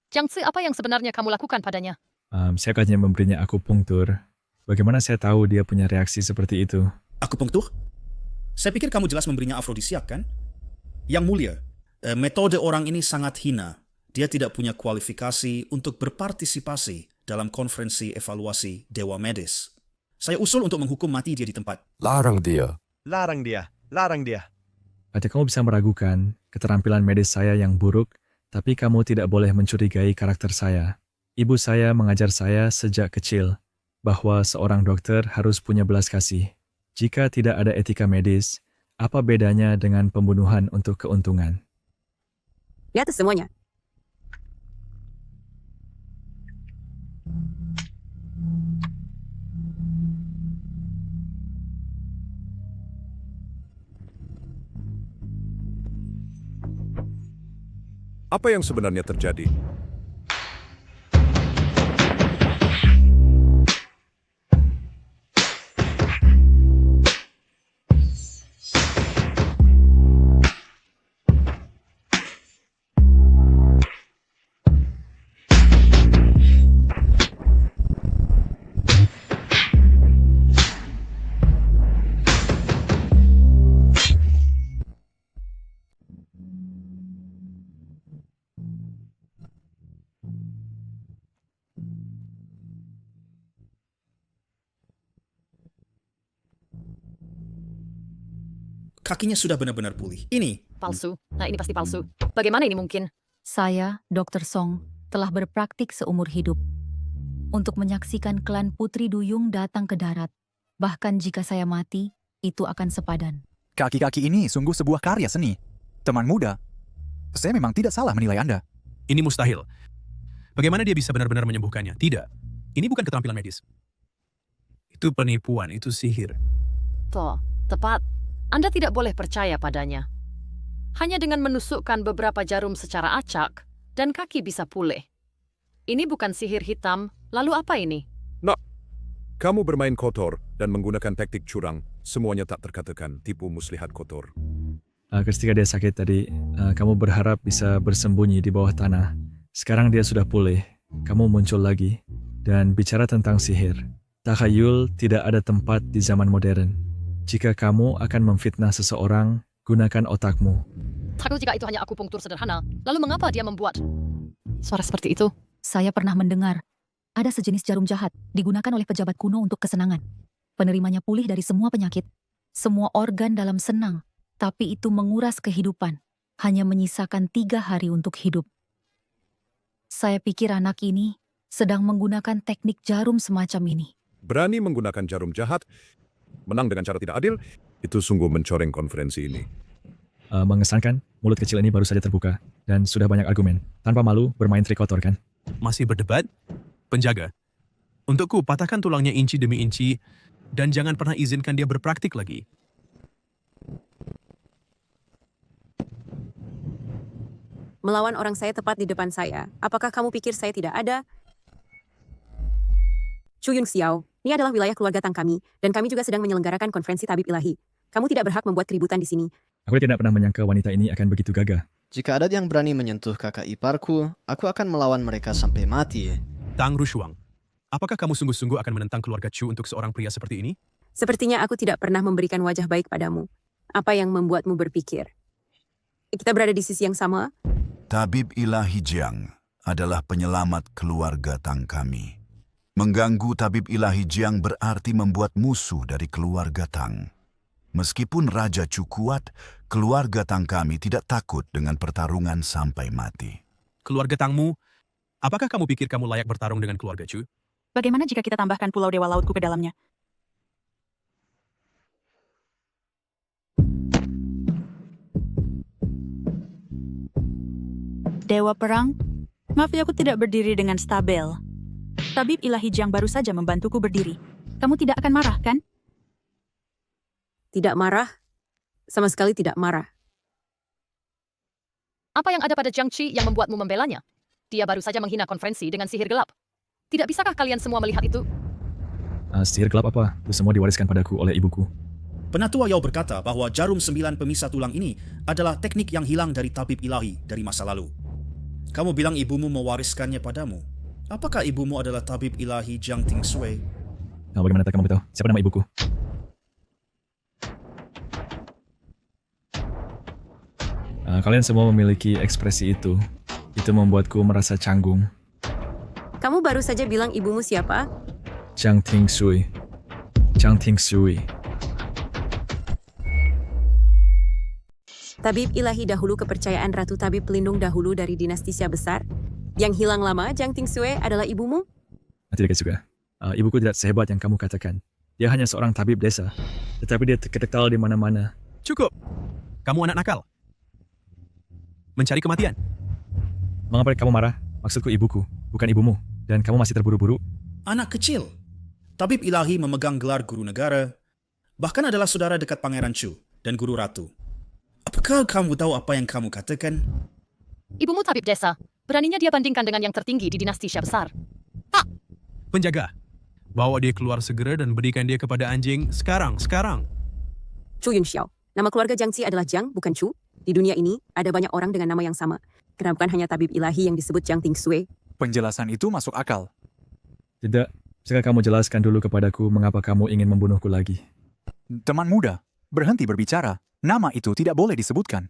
Speaker 2: Jiangzi, apa yang sebenarnya kamu lakukan padanya?
Speaker 4: Saya hanya memberinya akupunktur. Bagaimana saya tahu dia punya reaksi seperti itu?
Speaker 3: Akupunktur? Saya pikir kamu jelas memberinya afrodisiak, kan? Yang Mulia, metode orang ini sangat hina. Dia tidak punya kualifikasi untuk berpartisipasi dalam konferensi evaluasi Dewa Medis. Saya usul untuk menghukum mati dia di tempat.
Speaker 17: Larang dia.
Speaker 9: Larang dia. Larang dia.
Speaker 4: Atau kamu bisa meragukan keterampilan medis saya yang buruk, tapi kamu tidak boleh mencurigai karakter saya. Ibu saya mengajar saya sejak kecil bahwa seorang dokter harus punya belas kasih. Jika tidak ada etika medis, apa bedanya dengan pembunuhan untuk keuntungan?
Speaker 7: Lihat semuanya.
Speaker 11: Apa yang sebenarnya terjadi?
Speaker 3: Kakinya sudah benar-benar pulih. Ini,
Speaker 2: Palsu. Nah, ini pasti palsu. Bagaimana ini mungkin?
Speaker 14: Saya, Dr. Song, telah berpraktik seumur hidup untuk menyaksikan klan Putri Duyung datang ke darat. Bahkan jika saya mati, itu akan sepadan.
Speaker 9: Kaki-kaki ini sungguh sebuah karya seni. Teman muda, saya memang tidak salah menilai Anda.
Speaker 20: Ini mustahil. Bagaimana dia bisa benar-benar menyembuhkannya? Tidak. Ini bukan keterampilan medis. Itu penipuan, itu sihir.
Speaker 2: Toh, tepat. Anda tidak boleh percaya padanya. Hanya dengan menusukkan beberapa jarum secara acak, dan kaki bisa pulih. Ini bukan sihir hitam, lalu apa ini?
Speaker 11: Nak, kamu bermain kotor dan menggunakan taktik curang. Semuanya tak terkatakan tipu muslihat kotor.
Speaker 4: Ketika dia sakit tadi, kamu berharap bisa bersembunyi di bawah tanah. Sekarang dia sudah pulih, kamu muncul lagi, dan bicara tentang sihir. Takhayul tidak ada tempat di zaman modern. Jika kamu akan memfitnah seseorang, gunakan otakmu.
Speaker 2: Takut jika itu hanya akupunktur sederhana, lalu mengapa dia membuat suara seperti itu?
Speaker 14: Saya pernah mendengar ada sejenis jarum jahat digunakan oleh pejabat kuno untuk kesenangan. Penerimanya pulih dari semua penyakit, semua organ dalam senang, tapi itu menguras kehidupan, hanya menyisakan 3 hari untuk hidup. Saya pikir anak ini sedang menggunakan teknik jarum semacam ini.
Speaker 11: Berani menggunakan jarum jahat, menang dengan cara tidak adil, itu sungguh mencoreng konferensi ini.
Speaker 4: Mengesankan, mulut kecil ini baru saja terbuka, dan sudah banyak argumen. Tanpa malu, bermain trik kotor kan?
Speaker 20: Masih berdebat? Penjaga. Untukku, patahkan tulangnya inci demi inci, dan jangan pernah izinkan dia berpraktik lagi.
Speaker 7: Melawan orang saya tepat di depan saya. Apakah kamu pikir saya tidak ada? Chu Yun Xiao, ini adalah wilayah keluarga Tang kami, dan kami juga sedang menyelenggarakan konferensi tabib ilahi. Kamu tidak berhak membuat keributan di sini.
Speaker 4: Aku tidak pernah menyangka wanita ini akan begitu gagah.
Speaker 16: Jika ada yang berani menyentuh kakak iparku, aku akan melawan mereka sampai mati.
Speaker 20: Tang Rushuang, apakah kamu sungguh-sungguh akan menentang keluarga Chu untuk seorang pria seperti ini?
Speaker 7: Sepertinya aku tidak pernah memberikan wajah baik padamu. Apa yang membuatmu berpikir? Kita berada di sisi yang sama?
Speaker 1: Tabib Ilahi Jiang adalah penyelamat keluarga Tang kami. Mengganggu Tabib Ilahi Jiang berarti membuat musuh dari keluarga Tang. Meskipun Raja Chu kuat, keluarga Tang kami tidak takut dengan pertarungan sampai mati.
Speaker 20: Keluarga Tangmu, apakah kamu pikir kamu layak bertarung dengan keluarga Chu?
Speaker 8: Bagaimana jika kita tambahkan Pulau Dewa Lautku ke dalamnya? Dewa Perang, maaf ya aku tidak berdiri dengan stabil. Tabib Ilahi Jiang baru saja membantuku berdiri. Kamu tidak akan marah, kan?
Speaker 7: Tidak marah? Sama sekali tidak marah.
Speaker 2: Apa yang ada pada Jiang Qi yang membuatmu membelanya? Dia baru saja menghina konferensi dengan sihir gelap. Tidak bisakah kalian semua melihat itu?
Speaker 4: Sihir gelap apa? Itu semua diwariskan padaku oleh ibuku.
Speaker 3: Penatua Yao berkata bahwa jarum 9 pemisah tulang ini adalah teknik yang hilang dari tabib ilahi dari masa lalu. Kamu bilang ibumu mewariskannya padamu. Apakah ibumu adalah tabib ilahi Jiang Ting Sui?
Speaker 4: Bagaimana tak kamu beritahu? Siapa nama ibuku? Kalian semua memiliki ekspresi itu. Itu membuatku merasa canggung.
Speaker 7: Kamu baru saja bilang ibumu siapa?
Speaker 4: Jiang Ting Sui. Jiang Ting Sui.
Speaker 7: Tabib ilahi dahulu kepercayaan Ratu Tabib pelindung dahulu dari dinasti Xia besar. Yang hilang lama, Jiang Ting Sui adalah ibumu?
Speaker 4: Tidak juga. Ibuku tidak sehebat yang kamu katakan. Dia hanya seorang tabib desa. Tetapi dia terkenal di mana-mana.
Speaker 20: Cukup. Kamu anak nakal. Mencari kematian.
Speaker 4: Mengapa kamu marah? Maksudku ibuku, bukan ibumu. Dan kamu masih terburu-buru.
Speaker 3: Anak kecil. Tabib ilahi memegang gelar guru negara. Bahkan adalah saudara dekat Pangeran Chu dan Guru Ratu. Apakah kamu tahu apa yang kamu katakan?
Speaker 2: Ibumu tabib desa. Beraninya dia bandingkan dengan yang tertinggi di dinasti Xia besar.
Speaker 20: Penjaga, bawa dia keluar segera dan berikan dia kepada anjing sekarang.
Speaker 7: Chu Yun Xiao. Nama keluarga Jiang Qi adalah Jiang, bukan Chu. Di dunia ini, ada banyak orang dengan nama yang sama. Kenapa bukan hanya tabib ilahi yang disebut Jiang Ting Sui?
Speaker 9: Penjelasan itu masuk akal.
Speaker 4: Tidak, sekarang kamu jelaskan dulu kepadaku mengapa kamu ingin membunuhku lagi.
Speaker 9: Teman muda, berhenti berbicara. Nama itu tidak boleh disebutkan.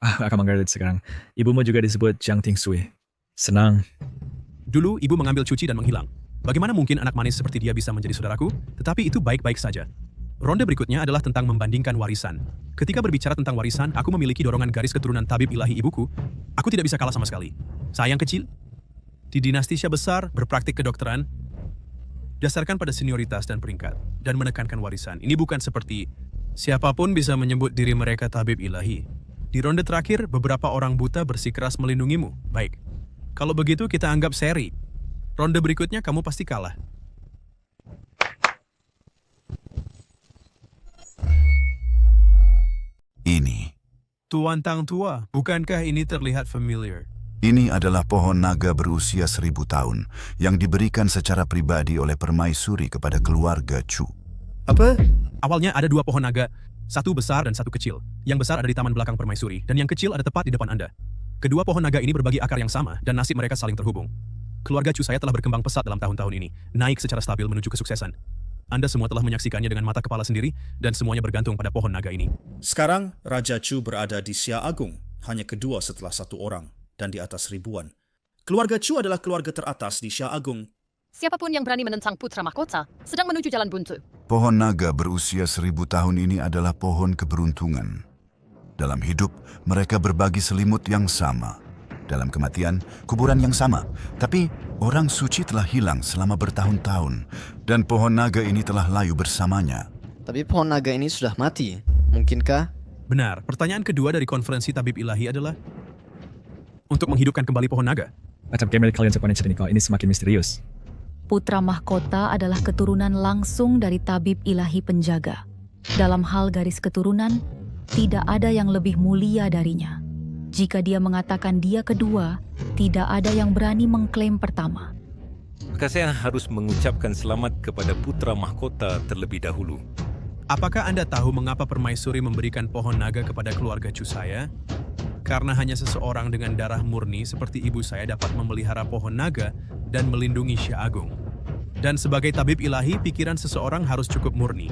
Speaker 4: Akan mengerti sekarang. Ibumu juga disebut Jiang Ting Sui. Senang.
Speaker 20: Dulu ibu mengambil cuci dan menghilang. Bagaimana mungkin anak manis seperti dia bisa menjadi saudaraku? Tetapi itu baik-baik saja. Ronde berikutnya adalah tentang membandingkan warisan. Ketika berbicara tentang warisan, aku memiliki dorongan garis keturunan tabib ilahi ibuku. Aku tidak bisa kalah sama sekali. Saya yang kecil, di dinasti Shah besar, berpraktik kedokteran, dasarkan pada senioritas dan peringkat, dan menekankan warisan. Ini bukan seperti siapapun bisa menyebut diri mereka tabib ilahi. Di ronde terakhir, beberapa orang buta bersikeras melindungimu. Baik, kalau begitu kita anggap seri. Ronde berikutnya kamu pasti kalah.
Speaker 1: Ini.
Speaker 20: Tuan Tang tua, bukankah ini terlihat familiar?
Speaker 1: Ini adalah pohon naga berusia 1000 tahun yang diberikan secara pribadi oleh permaisuri kepada keluarga Chu.
Speaker 20: Apa? Awalnya ada 2 pohon naga, satu besar dan satu kecil. Yang besar ada di taman belakang permaisuri, dan yang kecil ada tepat di depan Anda. Kedua pohon naga ini berbagi akar yang sama, dan nasib mereka saling terhubung. Keluarga Chu saya telah berkembang pesat dalam tahun-tahun ini, naik secara stabil menuju kesuksesan. Anda semua telah menyaksikannya dengan mata kepala sendiri, dan semuanya bergantung pada pohon naga ini.
Speaker 3: Sekarang, Raja Chu berada di Xia Agung, hanya kedua setelah 1 orang, dan di atas ribuan. Keluarga Chu adalah keluarga teratas di Xia Agung.
Speaker 2: Siapapun yang berani menentang putra mahkota sedang menuju jalan buntu.
Speaker 1: Pohon naga berusia 1000 tahun ini adalah pohon keberuntungan. Dalam hidup, mereka berbagi selimut yang sama. Dalam kematian, kuburan yang sama. Tapi, orang suci telah hilang selama bertahun-tahun, dan pohon naga ini telah layu bersamanya.
Speaker 16: Tapi pohon naga ini sudah mati. Mungkinkah?
Speaker 20: Benar. Pertanyaan kedua dari konferensi tabib ilahi adalah untuk menghidupkan kembali pohon naga.
Speaker 4: Macam kalian sepanjang cerita ini semakin misterius.
Speaker 14: Putra mahkota adalah keturunan langsung dari tabib ilahi penjaga. Dalam hal garis keturunan, tidak ada yang lebih mulia darinya. Jika dia mengatakan dia kedua, tidak ada yang berani mengklaim pertama.
Speaker 15: Maka saya harus mengucapkan selamat kepada putra mahkota terlebih dahulu.
Speaker 20: Apakah Anda tahu mengapa permaisuri memberikan pohon naga kepada keluarga Chu saya? Karena hanya seseorang dengan darah murni seperti ibu saya dapat memelihara pohon naga dan melindungi Xia Agung. Dan sebagai tabib ilahi, pikiran seseorang harus cukup murni.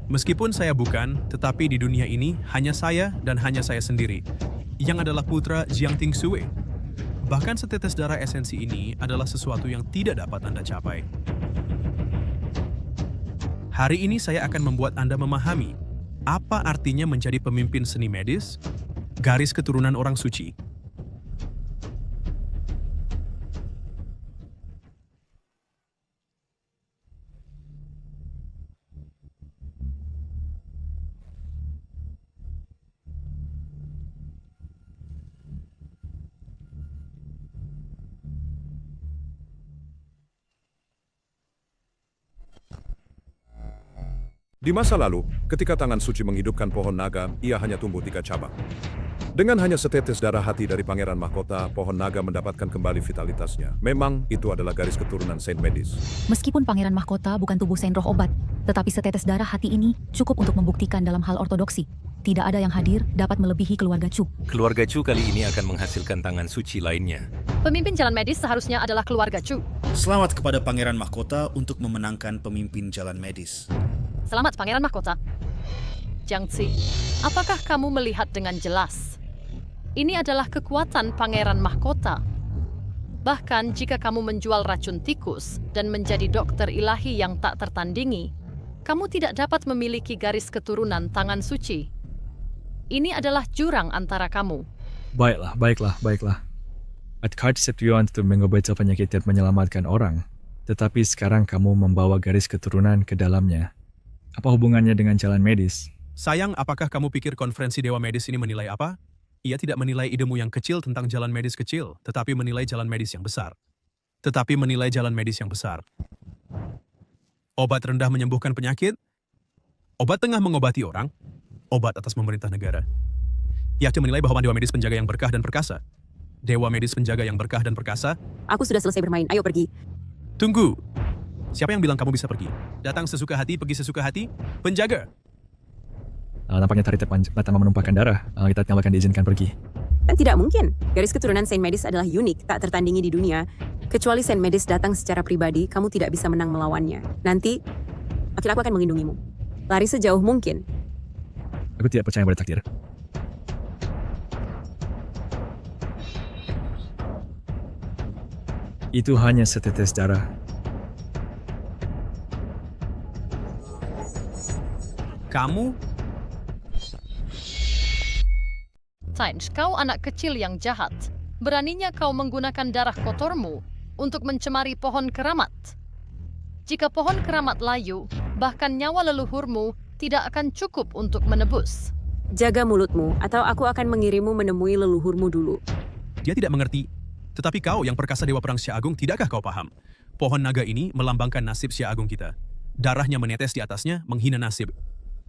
Speaker 20: Meskipun saya bukan, tetapi di dunia ini hanya saya dan hanya saya sendiri, yang adalah putra Jiang Ting Sui. Bahkan setetes darah esensi ini adalah sesuatu yang tidak dapat Anda capai. Hari ini saya akan membuat Anda memahami apa artinya menjadi pemimpin seni medis, garis keturunan orang suci.
Speaker 11: Di masa lalu, ketika tangan suci menghidupkan pohon naga, ia hanya tumbuh 3 cabang. Dengan hanya setetes darah hati dari pangeran mahkota, pohon naga mendapatkan kembali vitalitasnya. Memang, itu adalah garis keturunan Saint Medis.
Speaker 14: Meskipun pangeran mahkota bukan tubuh Saint Roh obat, tetapi setetes darah hati ini cukup untuk membuktikan dalam hal ortodoksi. Tidak ada yang hadir dapat melebihi keluarga Chu.
Speaker 15: Keluarga Chu kali ini akan menghasilkan tangan suci lainnya.
Speaker 2: Pemimpin jalan medis seharusnya adalah keluarga Chu.
Speaker 3: Selamat kepada pangeran mahkota untuk memenangkan pemimpin jalan medis.
Speaker 2: Selamat pangeran mahkota. Jiang Ci, apakah kamu melihat dengan jelas? Ini adalah kekuatan pangeran mahkota. Bahkan jika kamu menjual racun tikus dan menjadi dokter ilahi yang tak tertandingi, kamu tidak dapat memiliki garis keturunan tangan suci. Ini adalah jurang antara kamu.
Speaker 4: Baiklah. Adkard Septuan untuk mengobati penyakit dan menyelamatkan orang. Tetapi sekarang kamu membawa garis keturunan ke dalamnya. Apa hubungannya dengan jalan medis?
Speaker 20: Sayang, apakah kamu pikir konferensi Dewa Medis ini menilai apa? Ia tidak menilai idemu yang kecil tentang jalan medis kecil, tetapi menilai jalan medis yang besar. Obat rendah menyembuhkan penyakit, obat tengah mengobati orang, obat atas memerintah negara. Ia menilai bahwa Dewa Medis penjaga yang berkah dan perkasa. Dewa Medis penjaga yang berkah dan perkasa.
Speaker 7: Aku sudah selesai bermain, ayo pergi.
Speaker 20: Tunggu. Siapa yang bilang kamu bisa pergi? Datang sesuka hati, pergi sesuka hati? Penjaga.
Speaker 4: Nampaknya tari mata menumpahkan darah. Kita tidak akan diizinkan pergi.
Speaker 7: Dan tidak mungkin. Garis keturunan Saint Medis adalah unik, tak tertandingi di dunia. Kecuali Saint Medis datang secara pribadi, kamu tidak bisa menang melawannya. Nanti, aku akan melindungimu. Lari sejauh mungkin.
Speaker 4: Aku tidak percaya pada takdir. Itu hanya setetes darah.
Speaker 20: Kamu?
Speaker 2: Tange, kau anak kecil yang jahat. Beraninya kau menggunakan darah kotormu untuk mencemari pohon keramat. Jika pohon keramat layu, bahkan nyawa leluhurmu tidak akan cukup untuk menebus.
Speaker 7: Jaga mulutmu, atau aku akan mengirimmu menemui leluhurmu dulu.
Speaker 20: Dia tidak mengerti. Tetapi kau yang perkasa Dewa Perang Xia Agung, tidakkah kau paham? Pohon naga ini melambangkan nasib Xia Agung kita. Darahnya menetes di atasnya, menghina nasib.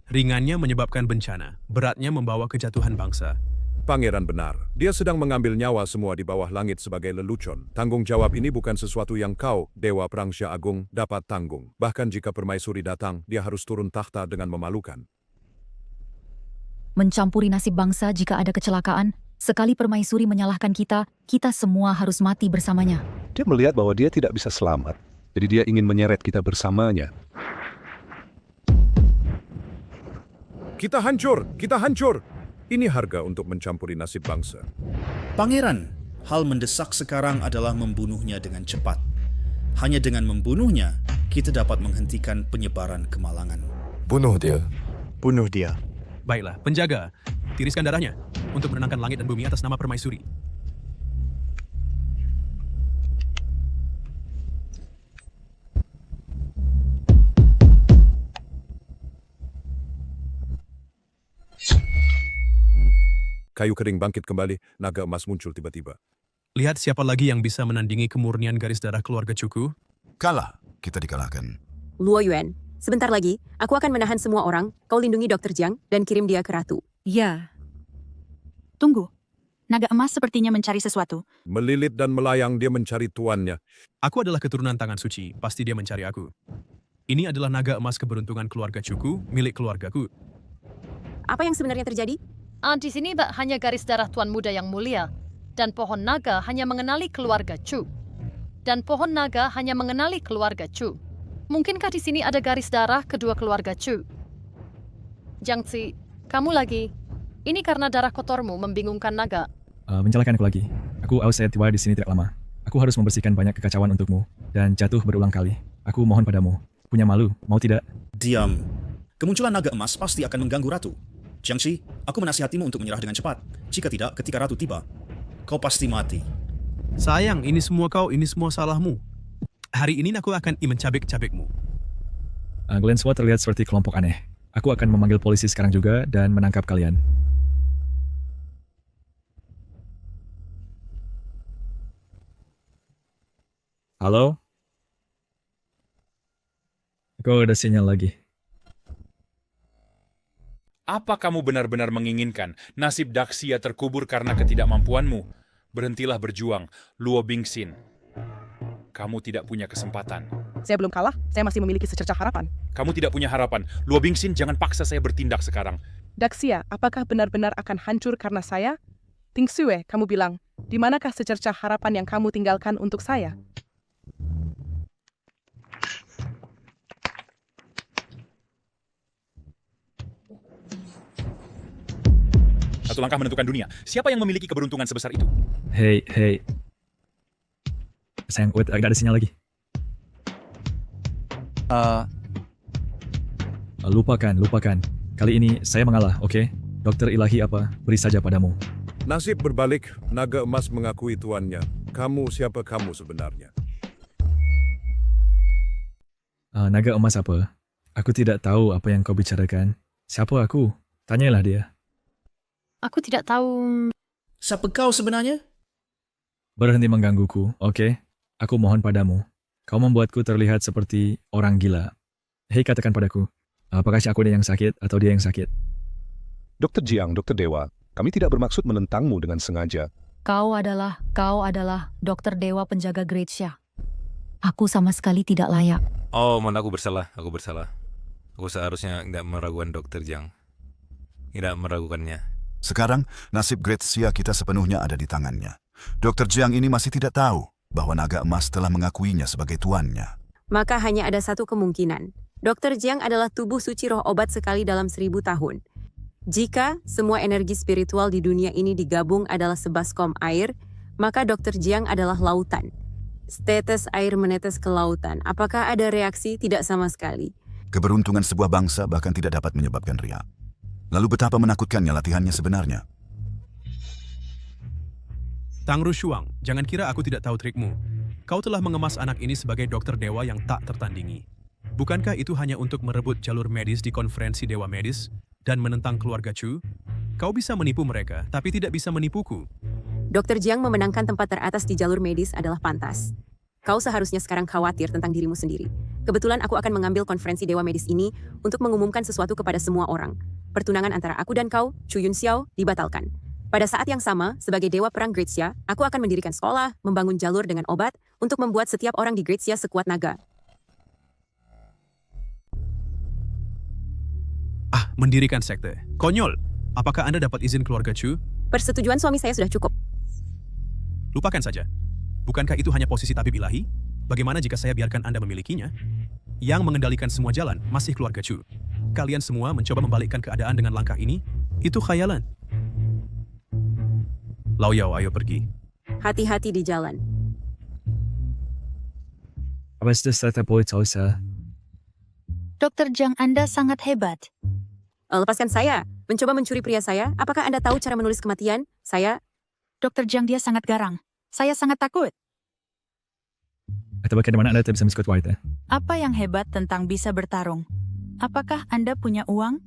Speaker 20: Ringannya menyebabkan bencana, beratnya membawa kejatuhan bangsa.
Speaker 11: Pangeran benar. Dia sedang mengambil nyawa semua di bawah langit sebagai lelucon. Tanggung jawab ini bukan sesuatu yang kau, Dewa Perang Xia Agung, dapat tanggung. Bahkan jika permaisuri datang, dia harus turun tahta dengan memalukan.
Speaker 14: Mencampuri nasib bangsa jika ada kecelakaan, sekali permaisuri menyalahkan kita, kita semua harus mati bersamanya.
Speaker 13: Dia melihat bahwa dia tidak bisa selamat, jadi dia ingin menyeret kita bersamanya.
Speaker 11: Kita hancur! Kita hancur! Ini harga untuk mencampuri nasib bangsa.
Speaker 3: Pangeran, hal mendesak sekarang adalah membunuhnya dengan cepat. Hanya dengan membunuhnya, kita dapat menghentikan penyebaran kemalangan.
Speaker 12: Bunuh dia. Bunuh dia.
Speaker 20: Baiklah, penjaga, tiriskan darahnya untuk menenangkan langit dan bumi atas nama permaisuri.
Speaker 11: Kayu kering bangkit kembali, naga emas muncul tiba-tiba.
Speaker 20: Lihat siapa lagi yang bisa menandingi kemurnian garis darah keluarga Cuku.
Speaker 1: Kalah, kita dikalahkan.
Speaker 7: Luo Yuan, sebentar lagi, aku akan menahan semua orang, kau lindungi Dr. Jiang, dan kirim dia ke Ratu.
Speaker 5: Ya.
Speaker 8: Tunggu. Naga emas sepertinya mencari sesuatu.
Speaker 11: Melilit dan melayang, dia mencari tuannya.
Speaker 20: Aku adalah keturunan tangan suci, pasti dia mencari aku. Ini adalah naga emas keberuntungan keluarga Cuku, milik keluargaku.
Speaker 7: Apa yang sebenarnya terjadi?
Speaker 2: Di sini hanya garis darah Tuan Muda yang mulia, dan pohon naga hanya mengenali keluarga Chu. Dan pohon naga hanya mengenali keluarga Chu. Mungkinkah di sini ada garis darah kedua keluarga Chu? Jiang Zi, kamu lagi. Ini karena darah kotormu membingungkan naga.
Speaker 4: Menyalahkan aku lagi. Aku aus saya tiba di sini tidak lama. Aku harus membersihkan banyak kekacauan untukmu dan jatuh berulang kali. Aku mohon padamu. Punya malu, mau tidak?
Speaker 3: Diam. Kemunculan naga emas pasti akan mengganggu Ratu. Jiangxi, aku menasihatimu untuk menyerah dengan cepat. Jika tidak, ketika Ratu tiba, kau pasti mati.
Speaker 20: Sayang, ini semua salahmu. Hari ini aku akan mencabik-cabikmu.
Speaker 4: Kalian semua terlihat seperti kelompok aneh. Aku akan memanggil polisi sekarang juga dan menangkap kalian. Halo? Kok ada sinyal lagi?
Speaker 21: Apa kamu benar-benar menginginkan nasib Daxia terkubur karena ketidakmampuanmu? Berhentilah berjuang, Luo Bingxin. Kamu tidak punya kesempatan.
Speaker 6: Saya belum kalah, saya masih memiliki secercah harapan.
Speaker 21: Kamu tidak punya harapan. Luo Bingxin, jangan paksa saya bertindak sekarang.
Speaker 6: Daxia, apakah benar-benar akan hancur karena saya? Ting Xue, kamu bilang, di manakah secercah harapan yang kamu tinggalkan untuk saya?
Speaker 21: Satu langkah menentukan dunia. Siapa yang memiliki keberuntungan sebesar itu?
Speaker 4: Hei. Sayang, wait, ada sinyal lagi. Lupakan. Kali ini saya mengalah, oke? Dokter ilahi apa? Beri saja padamu.
Speaker 11: Nasib berbalik, naga emas mengakui tuannya. Kamu siapa kamu sebenarnya?
Speaker 4: Naga emas apa? Aku tidak tahu apa yang kau bicarakan. Siapa aku? Tanyalah dia.
Speaker 2: Aku tidak tahu.
Speaker 3: Siapa kau sebenarnya?
Speaker 4: Berhenti menggangguku, oke? Aku mohon padamu. Kau membuatku terlihat seperti orang gila. Hei, katakan padaku, apakah aku yang sakit atau dia yang sakit?
Speaker 13: Dr. Jiang, Dr. Dewa, kami tidak bermaksud menentangmu dengan sengaja.
Speaker 14: Kau adalah Dokter Dewa penjaga Great Xia. Aku sama sekali tidak layak.
Speaker 15: Oh, mohon aku bersalah. Aku seharusnya tidak meragukan Dr. Jiang. Tidak meragukannya.
Speaker 1: Sekarang, nasib Great Xia kita sepenuhnya ada di tangannya. Dr. Jiang ini masih tidak tahu bahwa naga emas telah mengakuinya sebagai tuannya.
Speaker 7: Maka hanya ada satu kemungkinan. Dr. Jiang adalah tubuh suci roh obat sekali dalam 1000 tahun. Jika semua energi spiritual di dunia ini digabung adalah sebaskom air, maka Dr. Jiang adalah lautan. Setetes air menetes ke lautan. Apakah ada reaksi? Tidak sama sekali.
Speaker 1: Keberuntungan sebuah bangsa bahkan tidak dapat menyebabkan riak. Lalu betapa menakutkannya latihannya sebenarnya.
Speaker 20: Tang Rushuang, jangan kira aku tidak tahu trikmu. Kau telah mengemas anak ini sebagai dokter dewa yang tak tertandingi. Bukankah itu hanya untuk merebut jalur medis di konferensi Dewa Medis dan menentang keluarga Chu? Kau bisa menipu mereka, tapi tidak bisa menipuku.
Speaker 7: Dr. Jiang memenangkan tempat teratas di jalur medis adalah pantas. Kau seharusnya sekarang khawatir tentang dirimu sendiri. Kebetulan aku akan mengambil konferensi Dewa Medis ini untuk mengumumkan sesuatu kepada semua orang. Pertunangan antara aku dan kau, Chu Yun Xiao, dibatalkan. Pada saat yang sama, sebagai Dewa Perang Great Xia, aku akan mendirikan sekolah, membangun jalur dengan obat, untuk membuat setiap orang di Great Xia sekuat naga.
Speaker 20: Mendirikan sekte. Konyol. Apakah Anda dapat izin keluarga Chu?
Speaker 7: Persetujuan suami saya sudah cukup.
Speaker 20: Lupakan saja. Bukankah itu hanya posisi tabib ilahi? Bagaimana jika saya biarkan Anda memilikinya? Yang mengendalikan semua jalan masih keluarga Chu. Kalian semua mencoba membalikkan keadaan dengan langkah ini? Itu khayalan. Lau Yao, ayo pergi.
Speaker 7: Hati-hati di jalan.
Speaker 4: Aber ist das der Polizei?
Speaker 8: Dr. Jiang, Anda sangat hebat.
Speaker 7: Lepaskan saya. Mencoba mencuri pria saya. Apakah Anda tahu cara menulis kematian? Saya...
Speaker 8: Dr. Jiang, dia sangat garang. Saya sangat takut.
Speaker 4: Atau bagaimana Anda bisa Scott White?
Speaker 8: Apa yang hebat tentang bisa bertarung? Apakah Anda punya uang?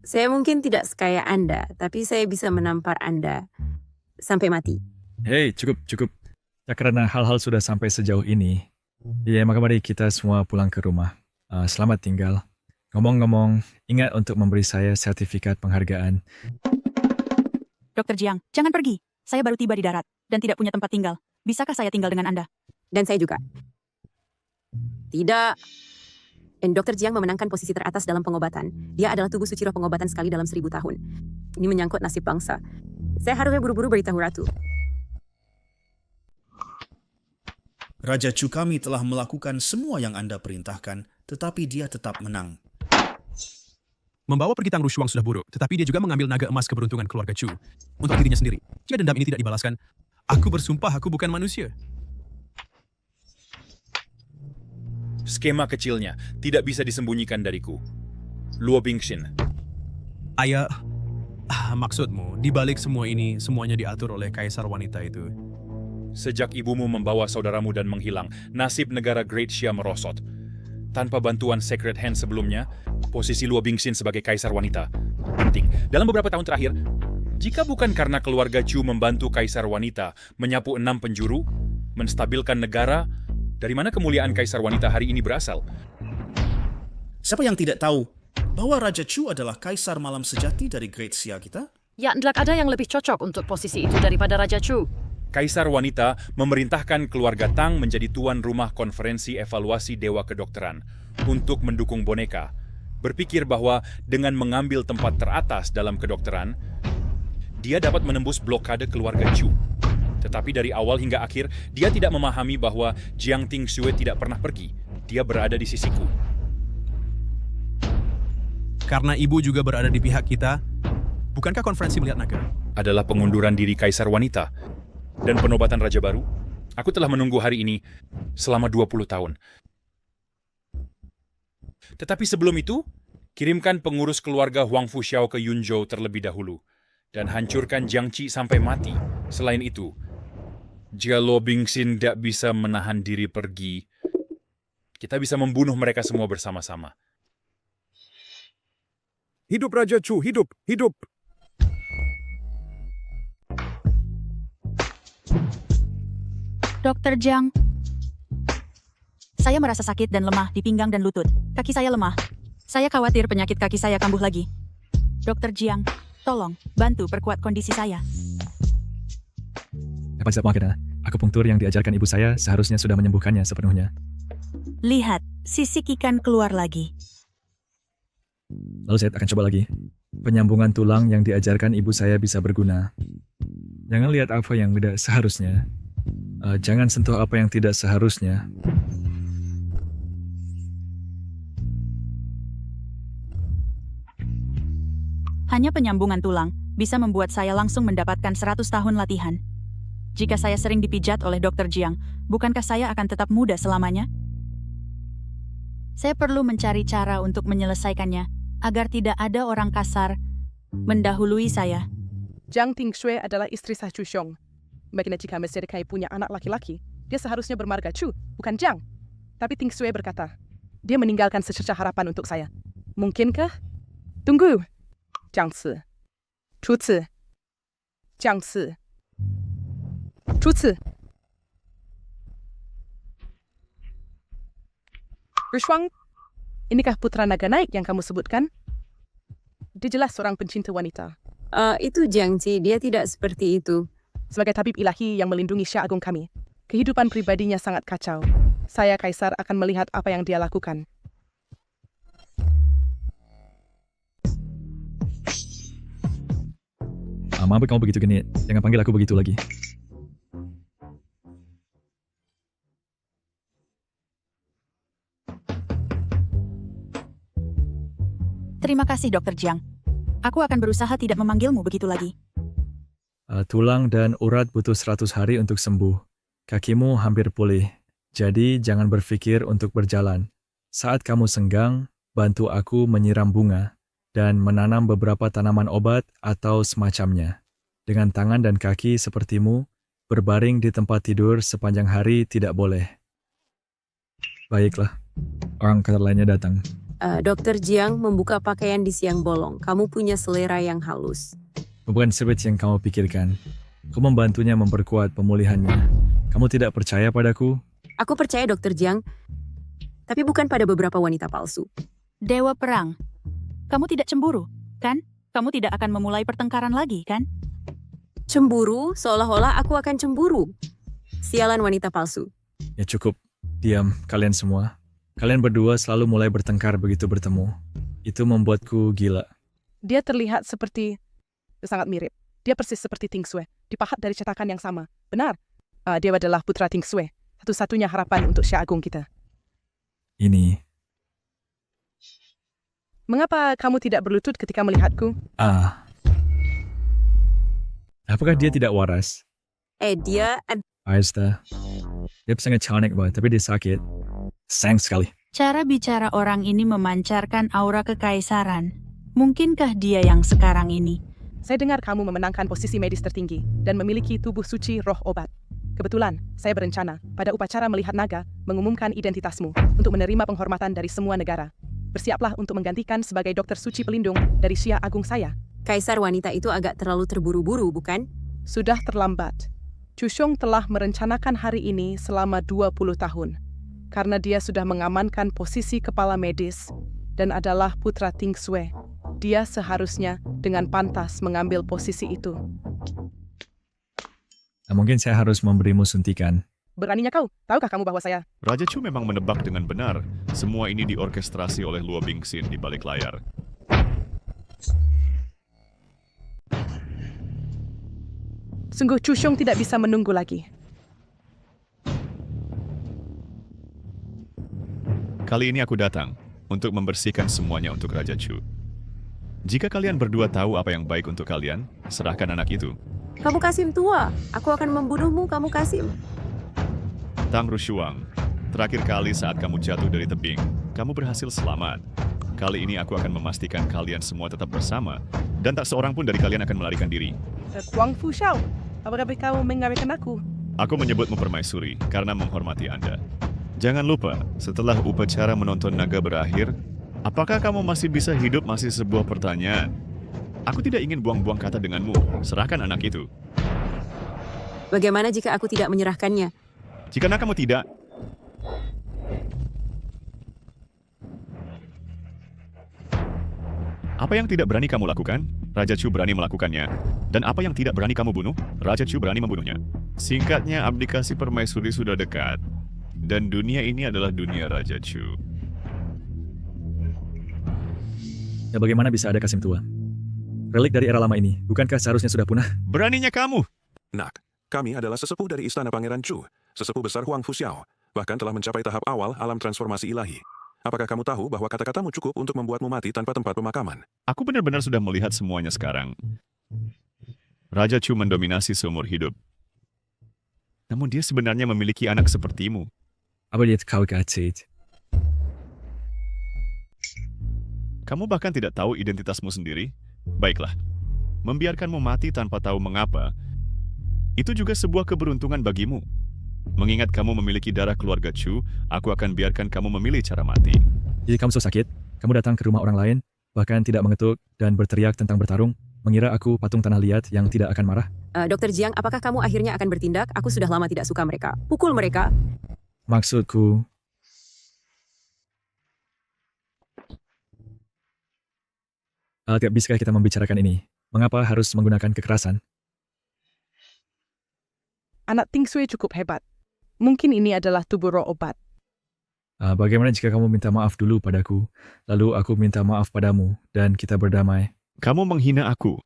Speaker 7: Saya mungkin tidak sekaya Anda, tapi saya bisa menampar Anda sampai mati.
Speaker 4: Hei, cukup. Ya, karena hal-hal sudah sampai sejauh ini, ya maka mari kita semua pulang ke rumah. Selamat tinggal. Ngomong-ngomong, ingat untuk memberi saya sertifikat penghargaan.
Speaker 8: Dr. Jiang, jangan pergi. Saya baru tiba di darat dan tidak punya tempat tinggal. Bisakah saya tinggal dengan Anda?
Speaker 7: Dan saya juga. Tidak. Dan Dr. Jiang memenangkan posisi teratas dalam pengobatan. Dia adalah tubuh suci roh pengobatan sekali dalam 1000 tahun. Ini menyangkut nasib bangsa. Saya harusnya buru-buru beritahu Ratu.
Speaker 3: Raja Chu kami telah melakukan semua yang Anda perintahkan, tetapi dia tetap menang.
Speaker 20: Membawa pergi Tang Rushuang sudah buruk, tetapi dia juga mengambil naga emas keberuntungan keluarga Chu untuk dirinya sendiri. Jika dendam ini tidak dibalaskan, aku bersumpah aku bukan manusia.
Speaker 21: Skema kecilnya tidak bisa disembunyikan dariku. Luo Bingxin.
Speaker 20: Ayah, maksudmu, di balik semua ini, semuanya diatur oleh kaisar wanita itu.
Speaker 21: Sejak ibumu membawa saudaramu dan menghilang, nasib negara Great Xia merosot. Tanpa bantuan Sacred Hand sebelumnya, posisi Luo Bingxin sebagai kaisar wanita penting. Dalam beberapa tahun terakhir, jika bukan karena keluarga Chu membantu kaisar wanita menyapu 6 penjuru, menstabilkan negara, dari mana kemuliaan kaisar wanita hari ini berasal?
Speaker 3: Siapa yang tidak tahu bahwa Raja Chu adalah kaisar malam sejati dari Great Xia kita?
Speaker 2: Ya, ndak ada yang lebih cocok untuk posisi itu daripada Raja Chu.
Speaker 21: Kaisar wanita memerintahkan keluarga Tang menjadi tuan rumah konferensi evaluasi Dewa Kedokteran untuk mendukung boneka. Berpikir bahwa dengan mengambil tempat teratas dalam kedokteran, dia dapat menembus blokade keluarga Chu. Tetapi dari awal hingga akhir, dia tidak memahami bahwa Jiang Tingsue tidak pernah pergi. Dia berada di sisiku.
Speaker 20: Karena ibu juga berada di pihak kita, bukankah konferensi melihat naga?
Speaker 21: Adalah pengunduran diri kaisar wanita dan penobatan raja baru. Aku telah menunggu hari ini selama 20 tahun. Tetapi sebelum itu, kirimkan pengurus keluarga Huang Fuxiao ke Yunzhou terlebih dahulu dan hancurkan Jiang Qi sampai mati. Selain itu, jika Luo Bingxin tidak bisa menahan diri pergi, kita bisa membunuh mereka semua bersama-sama.
Speaker 11: Hidup Raja Chu, hidup, hidup!
Speaker 8: Dr. Jiang, saya merasa sakit dan lemah di pinggang dan lutut. Kaki saya lemah. Saya khawatir penyakit kaki saya kambuh lagi. Dr. Jiang, tolong bantu perkuat kondisi saya.
Speaker 4: Apa tidak mungkin? Akupunktur yang diajarkan ibu saya seharusnya sudah menyembuhkannya sepenuhnya.
Speaker 8: Lihat, sisik ikan keluar lagi.
Speaker 4: Lalu saya akan coba lagi. Penyambungan tulang yang diajarkan ibu saya bisa berguna. Jangan lihat apa yang tidak seharusnya. Jangan sentuh apa yang tidak seharusnya.
Speaker 8: Hanya penyambungan tulang bisa membuat saya langsung mendapatkan 100 tahun latihan. Jika saya sering dipijat oleh Dr. Jiang, bukankah saya akan tetap muda selamanya? Saya perlu mencari cara untuk menyelesaikannya, agar tidak ada orang kasar mendahului saya.
Speaker 6: Jiang Tingshui adalah istri sah Chu Xiong. Bagaimana jika Mr. Kai punya anak laki-laki? Dia seharusnya bermarga Chu, bukan Jiang. Tapi Tingshui berkata, dia meninggalkan secercah harapan untuk saya. Mungkinkah? Tunggu. Jiang Si. Chu Si. Jiang Si. Chu Si. Rushuang, inikah putra naga naik yang kamu sebutkan? Dia jelas seorang pencinta wanita.
Speaker 7: Itu Jiang Qi, dia tidak seperti itu.
Speaker 6: Sebagai tabib ilahi yang melindungi Syah Agung kami, kehidupan pribadinya sangat kacau. Saya, Kaisar, akan melihat apa yang dia lakukan.
Speaker 4: Maaf kamu begitu genit. Jangan panggil aku begitu lagi.
Speaker 8: Terima kasih, Dr. Jiang. Aku akan berusaha tidak memanggilmu begitu lagi.
Speaker 4: Tulang dan urat butuh 100 hari untuk sembuh. Kakimu hampir pulih. Jadi jangan berpikir untuk berjalan. Saat kamu senggang, bantu aku menyiram bunga dan menanam beberapa tanaman obat atau semacamnya. Dengan tangan dan kaki sepertimu, berbaring di tempat tidur sepanjang hari tidak boleh. Baiklah, orang kata lainnya datang.
Speaker 7: Dr. Jiang membuka pakaian di siang bolong. Kamu punya selera yang halus.
Speaker 4: Bukan seperti yang kamu pikirkan. Aku membantunya memperkuat pemulihannya. Kamu tidak percaya padaku?
Speaker 7: Aku percaya Dr. Jiang, tapi bukan pada beberapa wanita palsu.
Speaker 8: Dewa Perang, kamu tidak cemburu, kan? Kamu tidak akan memulai pertengkaran lagi, kan?
Speaker 7: Cemburu? Seolah-olah aku akan cemburu. Sialan wanita palsu.
Speaker 4: Ya cukup. Diam, kalian semua. Kalian berdua selalu mulai bertengkar begitu bertemu. Itu membuatku gila.
Speaker 6: Dia terlihat seperti... sangat mirip. Dia persis seperti Tingshui, dipahat dari cetakan yang sama. Benar, dia adalah putra Tingshui, satu-satunya harapan untuk Syah Agung kita.
Speaker 4: Ini.
Speaker 6: Mengapa kamu tidak berlutut ketika melihatku?
Speaker 4: Apakah dia tidak waras?
Speaker 7: Dia...
Speaker 4: Aista. Dia sangat cantik, tapi dia sakit. Sayang sekali.
Speaker 8: Cara bicara orang ini memancarkan aura kekaisaran. Mungkinkah dia yang sekarang ini?
Speaker 6: Saya dengar kamu memenangkan posisi medis tertinggi dan memiliki tubuh suci roh obat. Kebetulan, saya berencana pada upacara melihat naga mengumumkan identitasmu untuk menerima penghormatan dari semua negara. Bersiaplah untuk menggantikan sebagai dokter suci pelindung dari Syah Agung saya.
Speaker 7: Kaisar wanita itu agak terlalu terburu-buru, bukan?
Speaker 6: Sudah terlambat. Chu Xiong telah merencanakan hari ini selama 20 tahun. Karena dia sudah mengamankan posisi kepala medis dan adalah putra Tingshui. Dia seharusnya dengan pantas mengambil posisi itu.
Speaker 4: Mungkin saya harus memberimu suntikan.
Speaker 6: Beraninya kau? Tahukah kamu bahwa saya...
Speaker 10: Raja Chu memang menebak dengan benar. Semua ini diorkestrasi oleh Luo Bingxin di balik layar.
Speaker 6: Sungguh Chu Xiong tidak bisa menunggu lagi.
Speaker 10: Kali ini aku datang untuk membersihkan semuanya untuk Raja Chu. Jika kalian berdua tahu apa yang baik untuk kalian, serahkan anak itu.
Speaker 7: Kamu Kasim tua. Aku akan membunuhmu, kamu Kasim.
Speaker 10: Tang Rushuang, terakhir kali saat kamu jatuh dari tebing, kamu berhasil selamat. Kali ini aku akan memastikan kalian semua tetap bersama, dan tak seorang pun dari kalian akan melarikan diri.
Speaker 6: Wang Fu Xiao, apakah kamu mengabaikan aku?
Speaker 10: Aku menyebutmu permaisuri karena menghormati Anda. Jangan lupa, setelah upacara menonton naga berakhir, apakah kamu masih bisa hidup masih sebuah pertanyaan. Aku tidak ingin buang-buang kata denganmu. Serahkan anak itu.
Speaker 7: Bagaimana jika aku tidak menyerahkannya?
Speaker 10: Jika kamu tidak... Apa yang tidak berani kamu lakukan, Raja Chu berani melakukannya. Dan apa yang tidak berani kamu bunuh, Raja Chu berani membunuhnya. Singkatnya, abdikasi permaisuri sudah dekat. Dan dunia ini adalah dunia Raja Chu.
Speaker 4: Ya bagaimana bisa ada Kasim tua? Relik dari era lama ini, bukankah seharusnya sudah punah?
Speaker 10: Beraninya kamu!
Speaker 22: Nak, kami adalah sesepuh dari Istana Pangeran Chu, sesepuh besar Huang Fu Xiao, bahkan telah mencapai tahap awal alam transformasi ilahi. Apakah kamu tahu bahwa kata-katamu cukup untuk membuatmu mati tanpa tempat pemakaman?
Speaker 10: Aku benar-benar sudah melihat semuanya sekarang. Raja Chu mendominasi seumur hidup. Namun dia sebenarnya memiliki anak sepertimu.
Speaker 4: Apa dia kau kacit?
Speaker 10: Kamu bahkan tidak tahu identitasmu sendiri? Baiklah, membiarkanmu mati tanpa tahu mengapa, itu juga sebuah keberuntungan bagimu. Mengingat kamu memiliki darah keluarga Chu, aku akan biarkan kamu memilih cara mati.
Speaker 4: Jadi kamu so sakit, kamu datang ke rumah orang lain, bahkan tidak mengetuk dan berteriak tentang bertarung, mengira aku patung tanah liat yang tidak akan marah?
Speaker 7: Dr. Jiang, apakah kamu akhirnya akan bertindak? Aku sudah lama tidak suka mereka. Pukul mereka.
Speaker 4: Maksudku, tidak bisakah kita membicarakan ini? Mengapa harus menggunakan kekerasan?
Speaker 6: Anak Ting Sui cukup hebat. Mungkin ini adalah tubuh roh obat.
Speaker 4: Bagaimana jika kamu minta maaf dulu padaku, lalu aku minta maaf padamu, dan kita berdamai?
Speaker 10: Kamu menghina aku.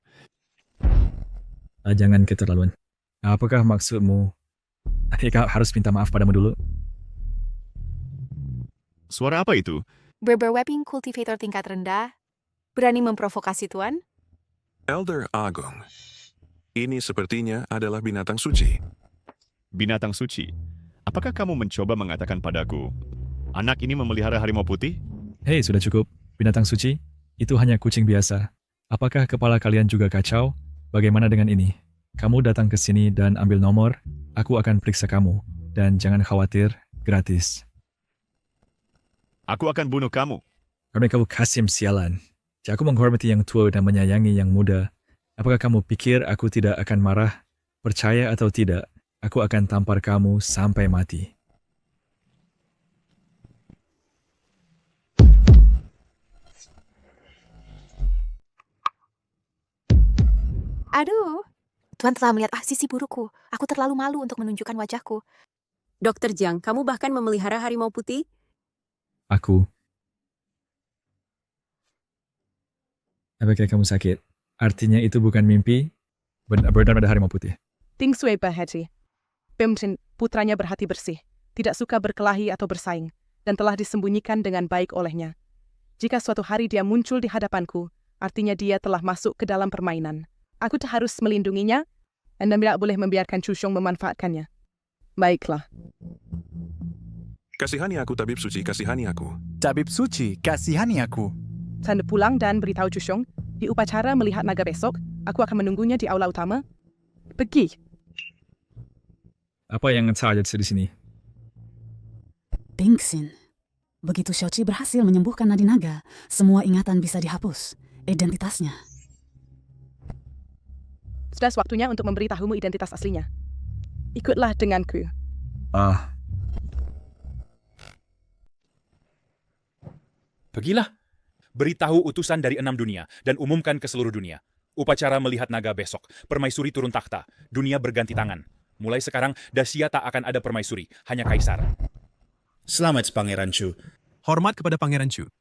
Speaker 4: Jangan keterlaluan. Apakah maksudmu? Kau harus minta maaf padamu dulu.
Speaker 10: Suara apa itu?
Speaker 18: Berber-webbing kultivator tingkat rendah. Berani memprovokasi Tuan?
Speaker 22: Elder Agung. Ini sepertinya adalah binatang suci.
Speaker 10: Binatang suci? Apakah kamu mencoba mengatakan padaku, anak ini memelihara harimau putih?
Speaker 4: Hei, sudah cukup. Binatang suci? Itu hanya kucing biasa. Apakah kepala kalian juga kacau? Bagaimana dengan ini? Kamu datang ke sini dan ambil nomor, aku akan periksa kamu. Dan jangan khawatir, gratis.
Speaker 10: Aku akan bunuh kamu.
Speaker 4: Karena kamu Kasim sialan. Jika aku menghormati yang tua dan menyayangi yang muda, apakah kamu pikir aku tidak akan marah? Percaya atau tidak, aku akan tampar kamu sampai mati.
Speaker 18: Aduh, Tuan telah melihat sisi burukku. Aku terlalu malu untuk menunjukkan wajahku.
Speaker 7: Dr. Jiang, kamu bahkan memelihara harimau putih?
Speaker 4: Aku. Apakah kamu sakit? Artinya itu bukan mimpi? Benar-benar ada harimau putih.
Speaker 6: Ting Sui berhati. Pemrin, putranya berhati bersih, tidak suka berkelahi atau bersaing, dan telah disembunyikan dengan baik olehnya. Jika suatu hari dia muncul di hadapanku, artinya dia telah masuk ke dalam permainan. Aku harus melindunginya, dan tidak boleh membiarkan Chu Xiong memanfaatkannya. Baiklah.
Speaker 22: Kasihani aku, Tabib Suci, kasihani aku.
Speaker 9: Tabib Suci, kasihani aku.
Speaker 6: Tanda pulang dan beritahu Chu Xiong, di upacara melihat naga besok, aku akan menunggunya di aula utama. Pergi.
Speaker 4: Apa yang saja di sini?
Speaker 19: Pingxin. Begitu Xiaoqi berhasil menyembuhkan nadi naga, semua ingatan bisa dihapus. Identitasnya.
Speaker 6: Sudah waktunya untuk memberitahumu identitas aslinya. Ikutlah denganku.
Speaker 21: Pergilah. Beritahu utusan dari 6 dunia dan umumkan ke seluruh dunia. Upacara melihat naga besok. Permaisuri turun takhta. Dunia berganti tangan. Mulai sekarang, Dacia tak akan ada permaisuri. Hanya kaisar.
Speaker 3: Selamat, Pangeran Chu.
Speaker 20: Hormat kepada Pangeran Chu.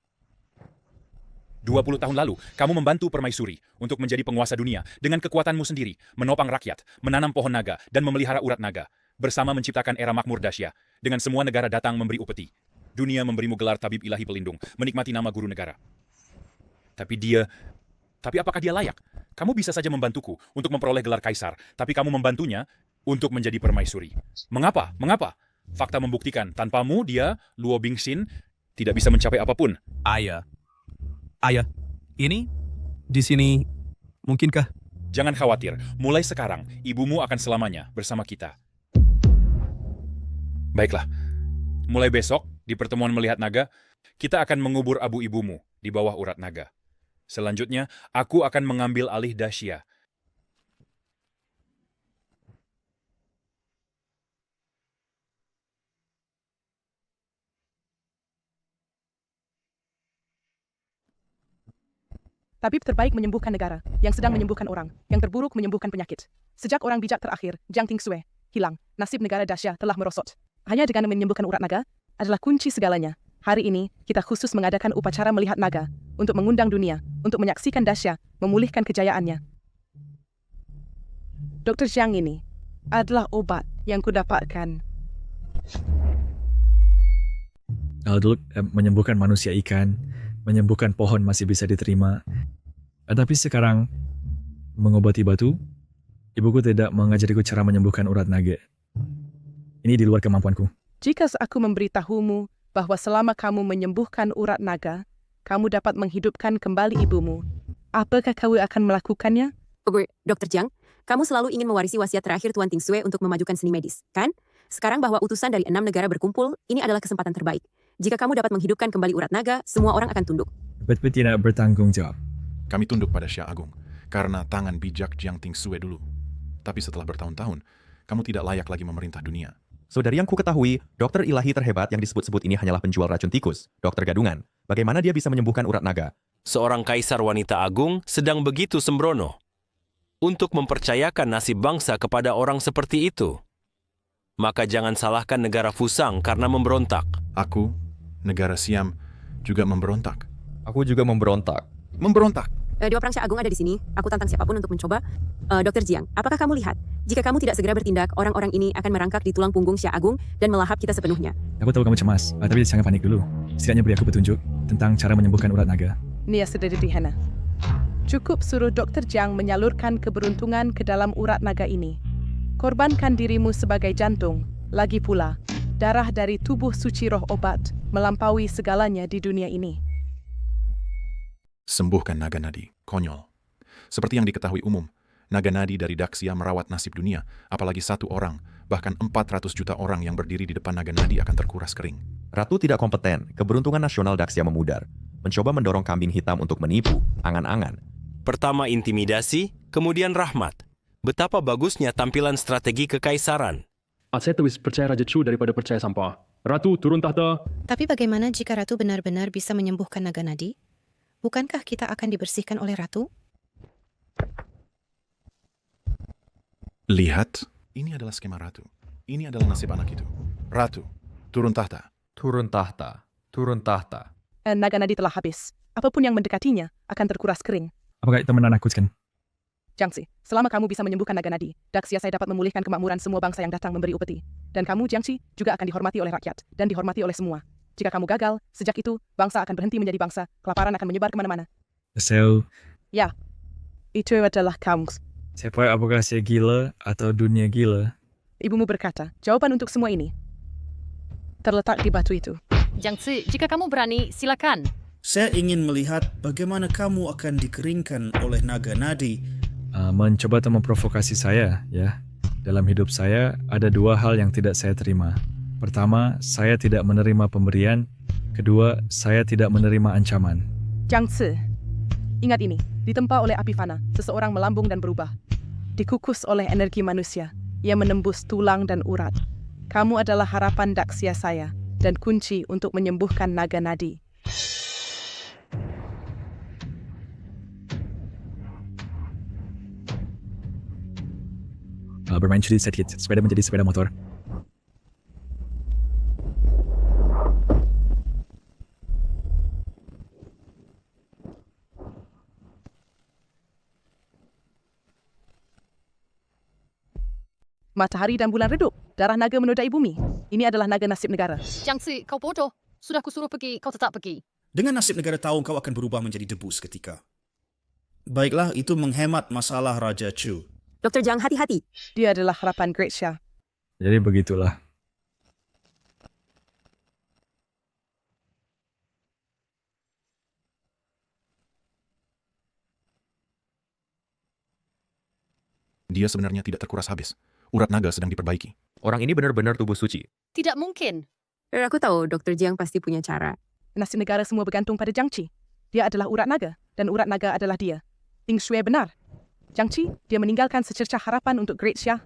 Speaker 21: 20 tahun lalu, kamu membantu permaisuri untuk menjadi penguasa dunia dengan kekuatanmu sendiri, menopang rakyat, menanam pohon naga, dan memelihara urat naga. Bersama menciptakan era makmur Dacia. Dengan semua negara datang memberi upeti. Dunia memberimu gelar tabib ilahi pelindung, menikmati nama guru negara. Tapi apakah dia layak? Kamu bisa saja membantuku untuk memperoleh gelar kaisar, tapi kamu membantunya untuk menjadi permaisuri. Mengapa? Mengapa? Fakta membuktikan, tanpamu dia, Luo Bingxin, tidak bisa mencapai apapun.
Speaker 20: Ayah, ini, di sini, mungkinkah?
Speaker 21: Jangan khawatir, mulai sekarang, ibumu akan selamanya bersama kita. Baiklah, mulai besok, di pertemuan melihat naga, kita akan mengubur abu ibumu di bawah urat naga. Selanjutnya, aku akan mengambil alih Dacia.
Speaker 6: Tabib terbaik menyembuhkan negara, yang sedang menyembuhkan orang, yang terburuk menyembuhkan penyakit. Sejak orang bijak terakhir, Jiang Ting Sui, hilang, nasib negara Dacia telah merosot. Hanya dengan menyembuhkan urat naga adalah kunci segalanya. Hari ini, kita khusus mengadakan upacara melihat naga untuk mengundang dunia, untuk menyaksikan Dacia memulihkan kejayaannya. Dr. Jiang ini adalah obat yang kudapatkan.
Speaker 4: Dulu menyembuhkan manusia ikan, menyembuhkan pohon masih bisa diterima. Tapi sekarang, mengobati batu, ibuku tidak mengajariku cara menyembuhkan urat naga. Ini di luar kemampuanku.
Speaker 6: Jika aku memberitahumu bahwa selama kamu menyembuhkan urat naga, kamu dapat menghidupkan kembali ibumu. Apakah kamu akan melakukannya?
Speaker 7: Dr. Jiang, kamu selalu ingin mewarisi wasiat terakhir Tuan Tingsue untuk memajukan seni medis, kan? Sekarang bahwa utusan dari 6 negara berkumpul, ini adalah kesempatan terbaik. Jika kamu dapat menghidupkan kembali urat naga, semua orang akan tunduk.
Speaker 4: Betul tidak bertanggung jawab.
Speaker 16: Kami tunduk pada Xia Agung karena tangan bijak Jiang Tingsue dulu. Tapi setelah bertahun-tahun, kamu tidak layak lagi memerintah dunia.
Speaker 17: So dari yang ku ketahui, dokter ilahi terhebat yang disebut-sebut ini hanyalah penjual racun tikus, dokter gadungan. Bagaimana dia bisa menyembuhkan urat naga?
Speaker 23: Seorang kaisar wanita agung sedang begitu sembrono untuk mempercayakan nasib bangsa kepada orang seperti itu. Maka jangan salahkan negara Fusang karena memberontak.
Speaker 16: Aku, negara Siam, juga memberontak.
Speaker 17: Aku juga memberontak.
Speaker 16: Memberontak?
Speaker 7: Dewa Perang Xia Agung ada di sini. Aku tantang siapapun untuk mencoba. Dr. Jiang, apakah kamu lihat? Jika kamu tidak segera bertindak, orang-orang ini akan merangkak di tulang punggung Xia Agung dan melahap kita sepenuhnya.
Speaker 4: Aku tahu kamu cemas, tapi jangan panik dulu. Setidaknya beri aku petunjuk tentang cara menyembuhkan urat naga.
Speaker 6: Nia sederhana. Cukup suruh Dr. Jiang menyalurkan keberuntungan ke dalam urat naga ini. Korbankan dirimu sebagai jantung. Lagi pula, darah dari tubuh suci roh obat melampaui segalanya di dunia ini.
Speaker 16: Sembuhkan naga nadi. Konyol. Seperti yang diketahui umum, naga nadi dari Daxia merawat nasib dunia, apalagi satu orang, bahkan 400 juta orang yang berdiri di depan naga nadi akan terkuras kering.
Speaker 17: Ratu tidak kompeten, keberuntungan nasional Daxia memudar. Mencoba mendorong kambing hitam untuk menipu, angan-angan.
Speaker 23: Pertama intimidasi, kemudian rahmat. Betapa bagusnya tampilan strategi kekaisaran.
Speaker 24: Saya lebih percaya Raja Chu daripada percaya sampah. Ratu, turun tahta.
Speaker 5: Tapi bagaimana jika Ratu benar-benar bisa menyembuhkan naga nadi? Bukankah kita akan dibersihkan oleh Ratu?
Speaker 16: Lihat, ini adalah skema Ratu. Ini adalah nasib anak itu. Ratu, turun tahta.
Speaker 17: Turun tahta. Turun tahta.
Speaker 6: Naga nadi telah habis. Apapun yang mendekatinya akan terkuras kering.
Speaker 4: Apakah itu menakutkan?
Speaker 6: Jiangxi, selama kamu bisa menyembuhkan naga nadi, Daxia saya dapat memulihkan kemakmuran semua bangsa yang datang memberi upeti. Dan kamu, Jiangxi, juga akan dihormati oleh rakyat dan dihormati oleh semua. Jika kamu gagal, sejak itu, bangsa akan berhenti menjadi bangsa, kelaparan akan menyebar kemana-mana.
Speaker 4: So,
Speaker 6: Ya, itu adalah kamu.
Speaker 4: apakah saya gila atau dunia gila?
Speaker 6: Ibumu berkata, jawaban untuk semua ini terletak di batu itu.
Speaker 2: Jiangxi, jika kamu berani, silakan.
Speaker 3: Saya ingin melihat bagaimana kamu akan dikeringkan oleh naga nadi.
Speaker 4: Mencoba atau memprovokasi saya, ya. Dalam hidup saya, ada 2 hal yang tidak saya terima. Pertama, saya tidak menerima pemberian. Kedua, saya tidak menerima ancaman.
Speaker 6: Jiangxi, ingat ini, ditempa oleh api fana, seseorang melambung dan berubah. Dikukus oleh energi manusia, ia menembus tulang dan urat. Kamu adalah harapan Daxia saya, dan kunci untuk menyembuhkan naga nadi.
Speaker 4: Bermain judi sedikit, sepeda menjadi sepeda motor.
Speaker 6: Matahari dan bulan redup, darah naga menodai bumi. Ini adalah naga nasib negara.
Speaker 2: Jiangxi, kau bodoh. Sudah kusuruh pergi, kau tetap pergi.
Speaker 3: Dengan nasib negara tahu kau akan berubah menjadi debu seketika. Baiklah, itu menghemat masalah Raja Chu.
Speaker 7: Dr. Jiang, hati-hati.
Speaker 6: Dia adalah harapan Great Xia.
Speaker 4: Jadi begitulah.
Speaker 16: Dia sebenarnya tidak terkuras habis. Urat naga sedang diperbaiki.
Speaker 17: Orang ini benar-benar tubuh suci.
Speaker 2: Tidak mungkin.
Speaker 7: Aku tahu Dr. Jiang pasti punya cara.
Speaker 6: Nasib negara semua bergantung pada Jiangxi. Dia adalah urat naga, dan urat naga adalah dia. Tingsue benar. Jiangxi, dia meninggalkan secercah harapan untuk Great Xia.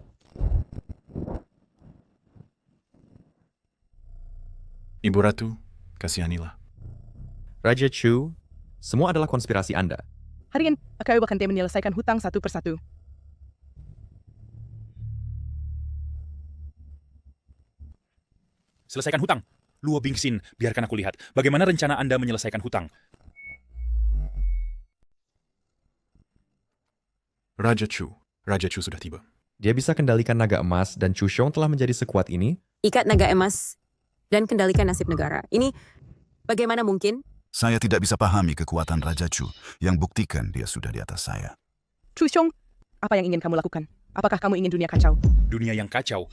Speaker 16: Ibu Ratu, kasihanilah.
Speaker 17: Raja Chu, semua adalah konspirasi Anda.
Speaker 6: Hari ini, aku akan menyelesaikan hutang satu persatu.
Speaker 21: Selesaikan hutang. Luo Bingxin, biarkan aku lihat. Bagaimana rencana Anda menyelesaikan hutang?
Speaker 16: Raja Chu sudah tiba.
Speaker 17: Dia bisa kendalikan naga emas dan Chu Xiong telah menjadi sekuat ini.
Speaker 7: Ikat naga emas dan kendalikan nasib negara. Ini bagaimana mungkin?
Speaker 1: Saya tidak bisa pahami kekuatan Raja Chu yang buktikan dia sudah di atas saya.
Speaker 6: Chu Xiong, apa yang ingin kamu lakukan? Apakah kamu ingin dunia kacau?
Speaker 21: Dunia yang kacau.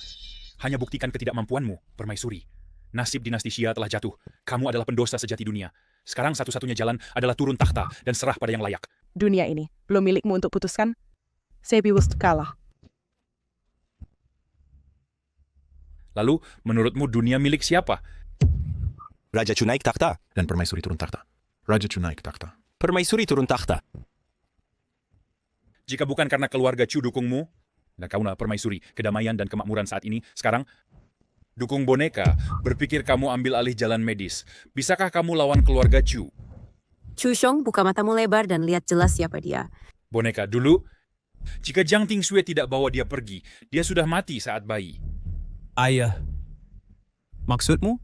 Speaker 21: Hanya buktikan ketidakmampuanmu, permaisuri. Nasib dinasti Xia telah jatuh. Kamu adalah pendosa sejati dunia. Sekarang satu-satunya jalan adalah turun takhta dan serah pada yang layak.
Speaker 6: Dunia ini belum milikmu untuk putuskan. Saya harus kalah.
Speaker 21: Lalu, menurutmu dunia milik siapa?
Speaker 16: Raja Chu naik takhta. Dan permaisuri turun takhta. Raja Chu naik takhta.
Speaker 23: Permaisuri turun takhta.
Speaker 21: Jika bukan karena keluarga Chu dukungmu, dan kaulah permaisuri, kedamaian dan kemakmuran saat ini, sekarang, dukung boneka, berpikir kamu ambil alih jalan medis. Bisakah kamu lawan keluarga Chu?
Speaker 7: Chushong, buka matamu lebar dan lihat jelas siapa dia.
Speaker 21: Boneka, dulu, jika Jiang Tingsue tidak bawa dia pergi, dia sudah mati saat bayi.
Speaker 20: Ayah. Maksudmu?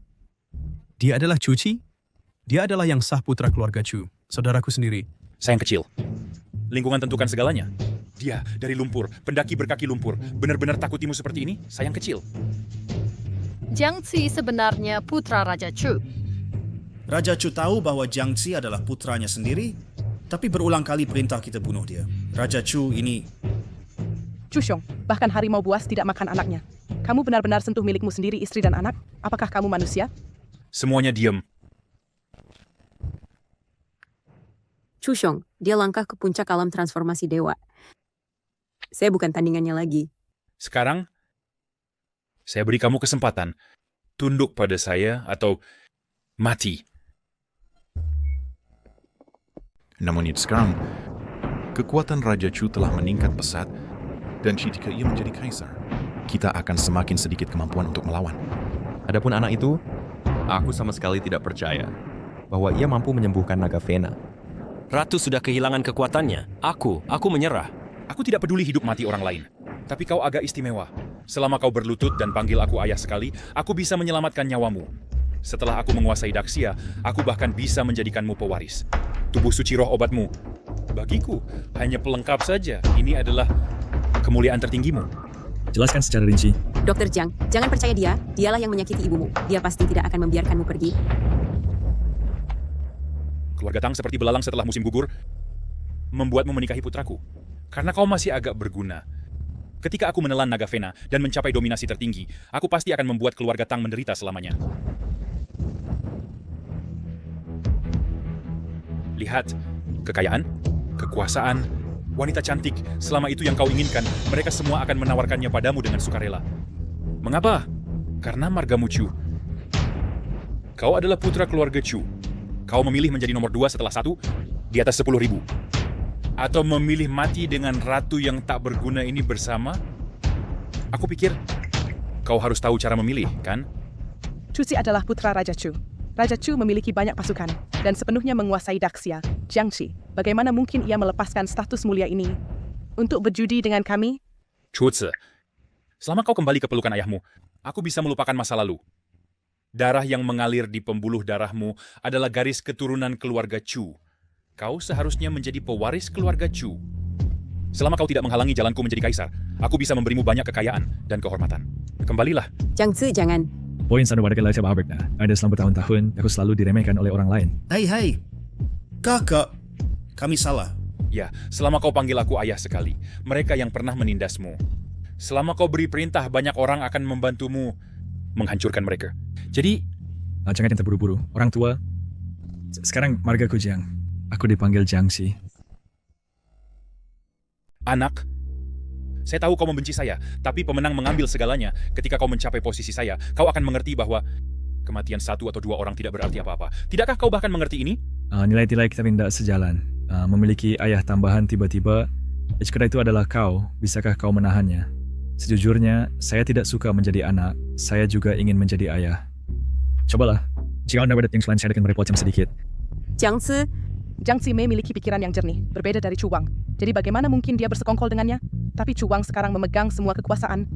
Speaker 20: Dia adalah Chuchi? Dia adalah yang sah putra keluarga Chu, saudaraku sendiri.
Speaker 21: Sayang kecil. Lingkungan tentukan segalanya. Dia dari lumpur, pendaki berkaki lumpur. Benar-benar takutimu seperti ini? Sayang kecil.
Speaker 2: Jiang Zi sebenarnya putra Raja Chu.
Speaker 3: Raja Chu tahu bahwa Jiang Zi adalah putranya sendiri, tapi berulang kali perintah kita bunuh dia. Raja Chu ini...
Speaker 6: Chushong, bahkan harimau buas tidak makan anaknya. Kamu benar-benar sentuh milikmu sendiri, istri dan anak? Apakah kamu manusia?
Speaker 21: Semuanya diam.
Speaker 7: Chushong, dia langkah ke puncak alam transformasi dewa. Saya bukan tandingannya lagi.
Speaker 21: Sekarang, saya beri kamu kesempatan. Tunduk pada saya atau mati.
Speaker 16: Namun sekarang, kekuatan Raja Chu telah meningkat pesat, dan jika ia menjadi kaisar, kita akan semakin sedikit kemampuan untuk melawan.
Speaker 17: Adapun anak itu, aku sama sekali tidak percaya bahwa ia mampu menyembuhkan naga Vena.
Speaker 23: Ratu sudah kehilangan kekuatannya. Aku menyerah.
Speaker 21: Aku tidak peduli hidup mati orang lain. Tapi kau agak istimewa. Selama kau berlutut dan panggil aku ayah sekali, aku bisa menyelamatkan nyawamu. Setelah aku menguasai Daxia, aku bahkan bisa menjadikanmu pewaris. Tubuh suci roh obatmu. Bagiku, hanya pelengkap saja. Ini adalah kemuliaan tertinggimu.
Speaker 4: Jelaskan secara rinci.
Speaker 7: Dr. Jiang, jangan percaya dia. Dialah yang menyakiti ibumu. Dia pasti tidak akan membiarkanmu pergi.
Speaker 21: Keluarga Tang seperti belalang setelah musim gugur, membuatmu menikahi putraku. Karena kau masih agak berguna. Ketika aku menelan naga Vena dan mencapai dominasi tertinggi, aku pasti akan membuat keluarga Tang menderita selamanya. Lihat, kekayaan, kekuasaan, wanita cantik, selama itu yang kau inginkan, mereka semua akan menawarkannya padamu dengan sukarela. Mengapa? Karena margamu Chu. Kau adalah putra keluarga Chu. Kau memilih menjadi nomor 2 setelah 1 di atas 10.000. Atau memilih mati dengan ratu yang tak berguna ini bersama? Aku pikir kau harus tahu cara memilih, kan?
Speaker 6: Chuzi adalah putra Raja Chu. Raja Chu memiliki banyak pasukan dan sepenuhnya menguasai Daxia, Jiangxi. Bagaimana mungkin ia melepaskan status mulia ini untuk berjudi dengan kami?
Speaker 21: Chuzi, selama kau kembali ke pelukan ayahmu, aku bisa melupakan masa lalu. Darah yang mengalir di pembuluh darahmu adalah garis keturunan keluarga Chu. Kau seharusnya menjadi pewaris keluarga Chu. Selama kau tidak menghalangi jalanku menjadi kaisar, aku bisa memberimu banyak kekayaan dan kehormatan. Kembalilah.
Speaker 7: Jiang Zi, jangan.
Speaker 4: Poin sana warga Lasia Babek na. Ada selama bertahun-tahun, aku selalu diremehkan oleh orang lain.
Speaker 3: Hai, kakak, kami salah.
Speaker 21: Ya, selama kau panggil aku ayah sekali, mereka yang pernah menindasmu. Selama kau beri perintah, banyak orang akan membantumu menghancurkan mereka. Jadi...
Speaker 4: jangan yang terburu-buru. Orang tua, sekarang margaku Jiang. Aku dipanggil Jiangxi.
Speaker 21: Anak, saya tahu kau membenci saya, tapi pemenang mengambil segalanya. Ketika kau mencapai posisi saya, kau akan mengerti bahwa kematian 1 atau 2 orang tidak berarti apa-apa. Tidakkah kau bahkan mengerti ini?
Speaker 4: Nilai-nilai kita tidak sejalan. Memiliki ayah tambahan tiba-tiba, jika itu adalah kau, bisakah kau menahannya? Sejujurnya, saya tidak suka menjadi anak. Saya juga ingin menjadi ayah. Cobalah. Jika Anda ada yang selain saya akan merepotkan sedikit.
Speaker 7: Jiang Zi.
Speaker 6: Jiang Zi memiliki pikiran yang jernih, berbeda dari Chu Wang. Jadi bagaimana mungkin dia bersekongkol dengannya? Tapi Chu Wang sekarang memegang semua kekuasaan.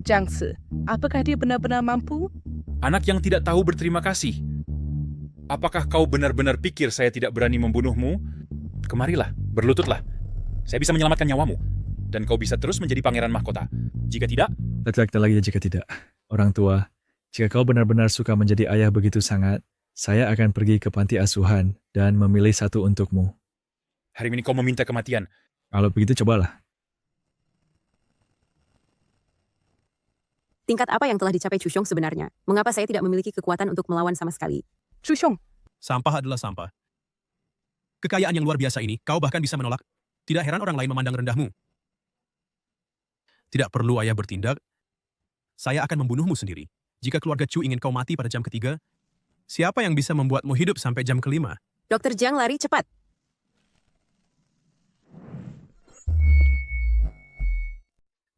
Speaker 6: Jiang Zi, apakah dia benar-benar mampu?
Speaker 21: Anak yang tidak tahu berterima kasih. Apakah kau benar-benar pikir saya tidak berani membunuhmu? Kemarilah, berlututlah. Saya bisa menyelamatkan nyawamu. Dan kau bisa terus menjadi pangeran mahkota. Jika tidak...
Speaker 4: Kita lagi jika tidak. Orang tua, jika kau benar-benar suka menjadi ayah begitu sangat, saya akan pergi ke panti asuhan dan memilih satu untukmu.
Speaker 21: Hari ini kau meminta kematian.
Speaker 4: Kalau begitu, cobalah.
Speaker 7: Tingkat apa yang telah dicapai Chushong sebenarnya? Mengapa saya tidak memiliki kekuatan untuk melawan sama sekali?
Speaker 6: Chushong,
Speaker 20: Sampah adalah sampah. Kekayaan yang luar biasa ini, kau bahkan bisa menolak. Tidak heran orang lain memandang rendahmu. Tidak perlu ayah bertindak. Saya akan membunuhmu sendiri. Jika keluarga Chu ingin kau mati pada jam ketiga, siapa yang bisa membuatmu hidup sampai jam kelima?
Speaker 7: Dr. Jiang lari cepat.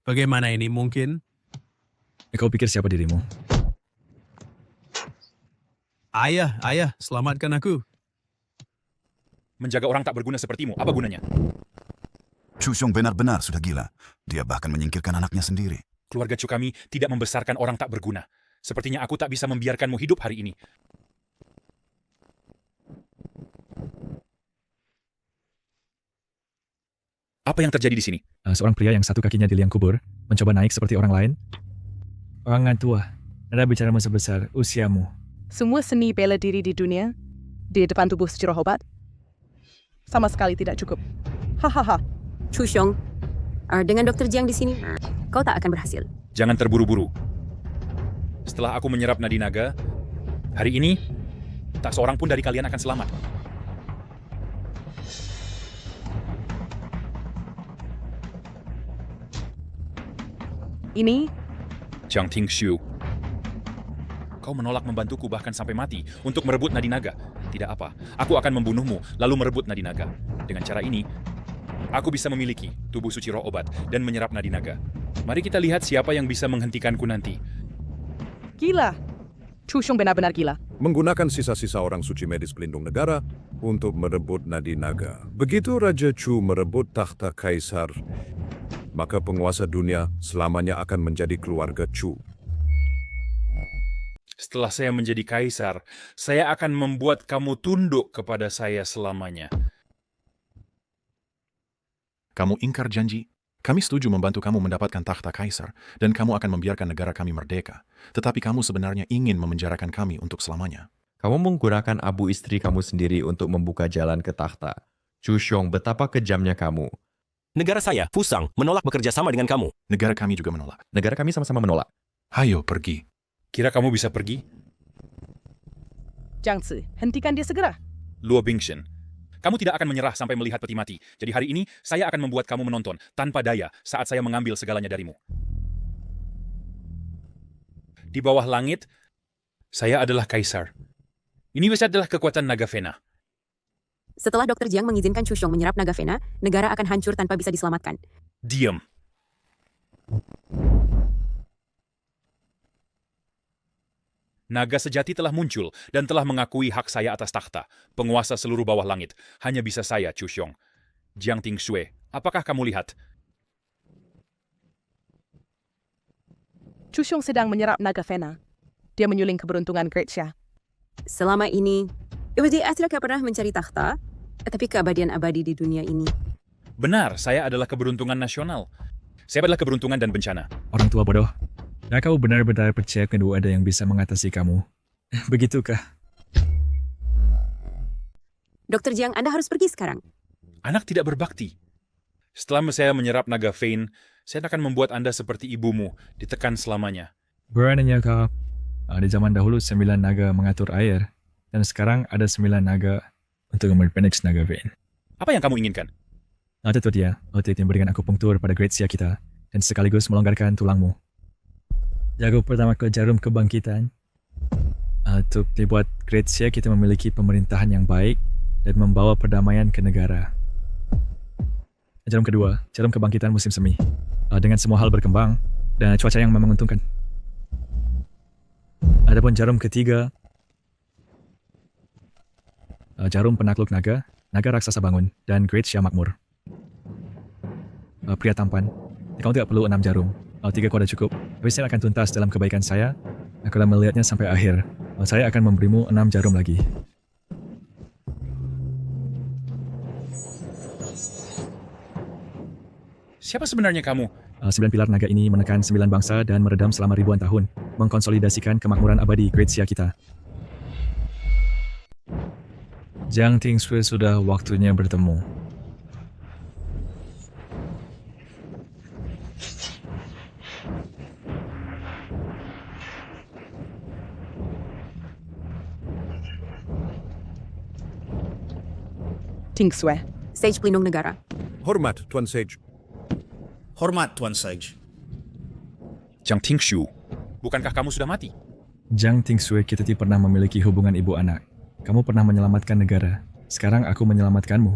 Speaker 20: Bagaimana ini mungkin?
Speaker 4: Kau pikir siapa dirimu?
Speaker 20: Ayah, selamatkan aku.
Speaker 21: Menjaga orang tak berguna sepertimu, apa gunanya?
Speaker 1: Chu Xiong benar-benar sudah gila. Dia bahkan menyingkirkan anaknya sendiri.
Speaker 21: Keluarga Chu kami tidak membesarkan orang tak berguna. Sepertinya aku tak bisa membiarkanmu hidup hari ini. Apa yang terjadi di sini?
Speaker 4: Seorang pria yang satu kakinya di liang kubur, mencoba naik seperti orang lain. Orang tua, nada bicaramu sebesar usiamu.
Speaker 6: Semua seni bela diri di dunia, di depan tubuh suci roh obat, sama sekali tidak cukup. Hahaha.
Speaker 7: Chu Xiong, dengan Dr. Jiang di sini, kau tak akan berhasil.
Speaker 21: Jangan terburu-buru. Setelah aku menyerap nadi naga, hari ini, tak seorang pun dari kalian akan selamat.
Speaker 6: Ini
Speaker 21: Jiang Tingshu, kau menolak membantuku bahkan sampai mati untuk merebut nadi naga. Tidak apa, aku akan membunuhmu lalu merebut nadi naga. Dengan cara ini, aku bisa memiliki tubuh suci roh obat dan menyerap nadi naga. Mari kita lihat siapa yang bisa menghentikanku nanti.
Speaker 6: gila. Chu Xiong benar-benar gila.
Speaker 11: Menggunakan sisa-sisa orang suci medis pelindung negara untuk merebut nadi naga. Begitu Raja Chu merebut takhta kaisar, maka penguasa dunia selamanya akan menjadi keluarga Chu.
Speaker 21: Setelah saya menjadi kaisar, saya akan membuat kamu tunduk kepada saya selamanya.
Speaker 16: Kamu ingkar janji. Kami setuju membantu kamu mendapatkan takhta kaisar, dan kamu akan membiarkan negara kami merdeka. Tetapi kamu sebenarnya ingin memenjarakan kami untuk selamanya.
Speaker 17: Kamu menggunakan abu istri kamu sendiri untuk membuka jalan ke takhta. Chu Xiong, betapa kejamnya kamu.
Speaker 23: Negara saya, Fusang, menolak bekerja sama dengan kamu.
Speaker 16: Negara kami juga menolak.
Speaker 17: Negara kami sama-sama menolak.
Speaker 16: Hayo, pergi.
Speaker 21: Kira kamu bisa pergi?
Speaker 6: Jiang Zi, hentikan dia segera.
Speaker 21: Luo Bingshen, kamu tidak akan menyerah sampai melihat peti mati. Jadi hari ini, saya akan membuat kamu menonton tanpa daya saat saya mengambil segalanya darimu. Di bawah langit, saya adalah kaisar. Ini adalah kekuatan naga Vena.
Speaker 7: Setelah Dr. Jiang mengizinkan Chu Xiong menyerap naga Vena, negara akan hancur tanpa bisa diselamatkan.
Speaker 21: Diam. Naga sejati telah muncul dan telah mengakui hak saya atas takhta. Penguasa seluruh bawah langit. Hanya bisa saya, Chu Xiong. Jiang Tingshui, apakah kamu lihat?
Speaker 6: Chu Xiong sedang menyerap naga Vena. Dia menyuling keberuntungan Great Xia.
Speaker 7: Selama ini, dia tidak pernah mencari takhta, tapi keabadian abadi di dunia ini.
Speaker 21: Benar, saya adalah keberuntungan nasional. Saya adalah keberuntungan dan bencana.
Speaker 4: Orang tua bodoh. Ya, kau benar-benar percaya kedua ada yang bisa mengatasi kamu. Begitukah?
Speaker 7: Dr. Jiang, Anda harus pergi sekarang.
Speaker 21: Anak tidak berbakti. Setelah saya menyerap naga Vane, saya akan membuat Anda seperti ibumu, ditekan selamanya.
Speaker 4: Beraninya kau. Di zaman dahulu 9 naga mengatur air, dan sekarang ada 9 naga untuk memperpendek naga Vane.
Speaker 21: Apa yang kamu inginkan?
Speaker 4: Itu dia, otot yang berikan akupunktur pada Great Xia kita, dan sekaligus melonggarkan tulangmu. Jago pertama ke jarum kebangkitan. Untuk dibuat Great Xia kita memiliki pemerintahan yang baik dan membawa perdamaian ke negara. Jarum kedua, jarum kebangkitan musim semi. Dengan semua hal berkembang dan cuaca yang menguntungkan. Adapun jarum ketiga, jarum penakluk naga, naga raksasa bangun, dan Great Xia makmur. Pria tampan, kamu tidak perlu 6 jarum. 3 kuada cukup. Tapi saya akan tuntas dalam kebaikan saya. Aku akan melihatnya sampai akhir. Saya akan memberimu 6 jarum lagi.
Speaker 21: Siapa sebenarnya kamu?
Speaker 4: 9 pilar naga ini menekan 9 bangsa dan meredam selama ribuan tahun. Mengkonsolidasikan kemakmuran abadi Great Xia kita. Jiang Tingshui, sudah waktunya bertemu.
Speaker 6: Ting Sue.
Speaker 7: Sage Pelindung Negara.
Speaker 11: Hormat, Tuan Sage.
Speaker 3: Hormat, Tuan Sage.
Speaker 21: Jiang Tingshu, bukankah kamu sudah mati?
Speaker 4: Jiang Tingsue, kita tidak pernah memiliki hubungan ibu anak. Kamu pernah menyelamatkan negara. Sekarang aku menyelamatkanmu.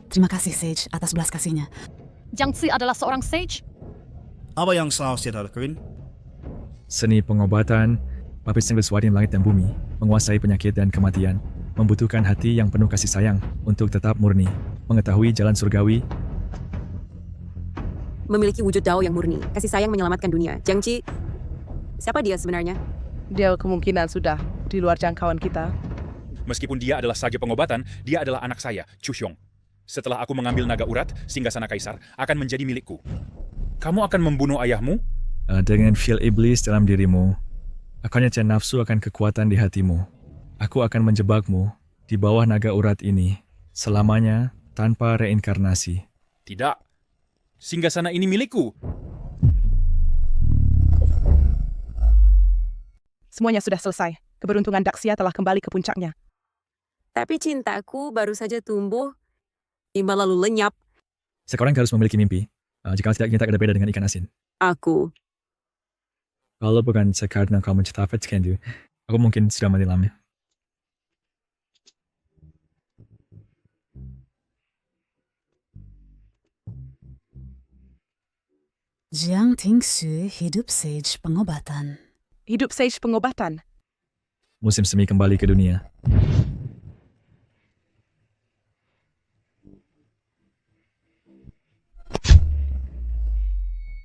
Speaker 19: Terima kasih, Sage, atas belas kasihnya.
Speaker 2: Jiang Zi adalah seorang sage.
Speaker 3: Apa yang seharusnya dia lakuin?
Speaker 4: Seni pengobatan, Papis yang bersuara di langit dan bumi, menguasai penyakit dan kematian, membutuhkan hati yang penuh kasih sayang untuk tetap murni, mengetahui jalan surgawi,
Speaker 7: Memiliki wujud Dao yang murni, kasih sayang menyelamatkan dunia. Jiang Qi, siapa dia sebenarnya?
Speaker 6: Dia kemungkinan sudah di luar jangkauan kita.
Speaker 21: Meskipun dia adalah Sage Pengobatan, dia adalah anak saya, Chu Xiong. Setelah aku mengambil naga urat, Singgasana Kaisar akan menjadi milikku. Kamu akan membunuh ayahmu?
Speaker 4: Dengan feel iblis dalam dirimu, akannya nafsu akan kekuatan di hatimu. Aku akan menjebakmu di bawah naga urat ini, selamanya tanpa reinkarnasi.
Speaker 21: Tidak. Singgasana ini milikku.
Speaker 6: Semuanya sudah selesai. Keberuntungan Daxia telah kembali ke puncaknya.
Speaker 7: Tapi cintaku baru saja tumbuh, tiba lalu lenyap.
Speaker 4: Sekarang harus memiliki mimpi. Jika tidak, kita ada beda dengan ikan asin.
Speaker 7: Aku.
Speaker 4: Kalau bukan karena kamu menciptakan Kendu, aku mungkin sudah mati lama.
Speaker 19: Jiang Tingsue hidup Sage Pengobatan.
Speaker 6: Hidup Sage Pengobatan.
Speaker 4: Musim semi kembali ke dunia.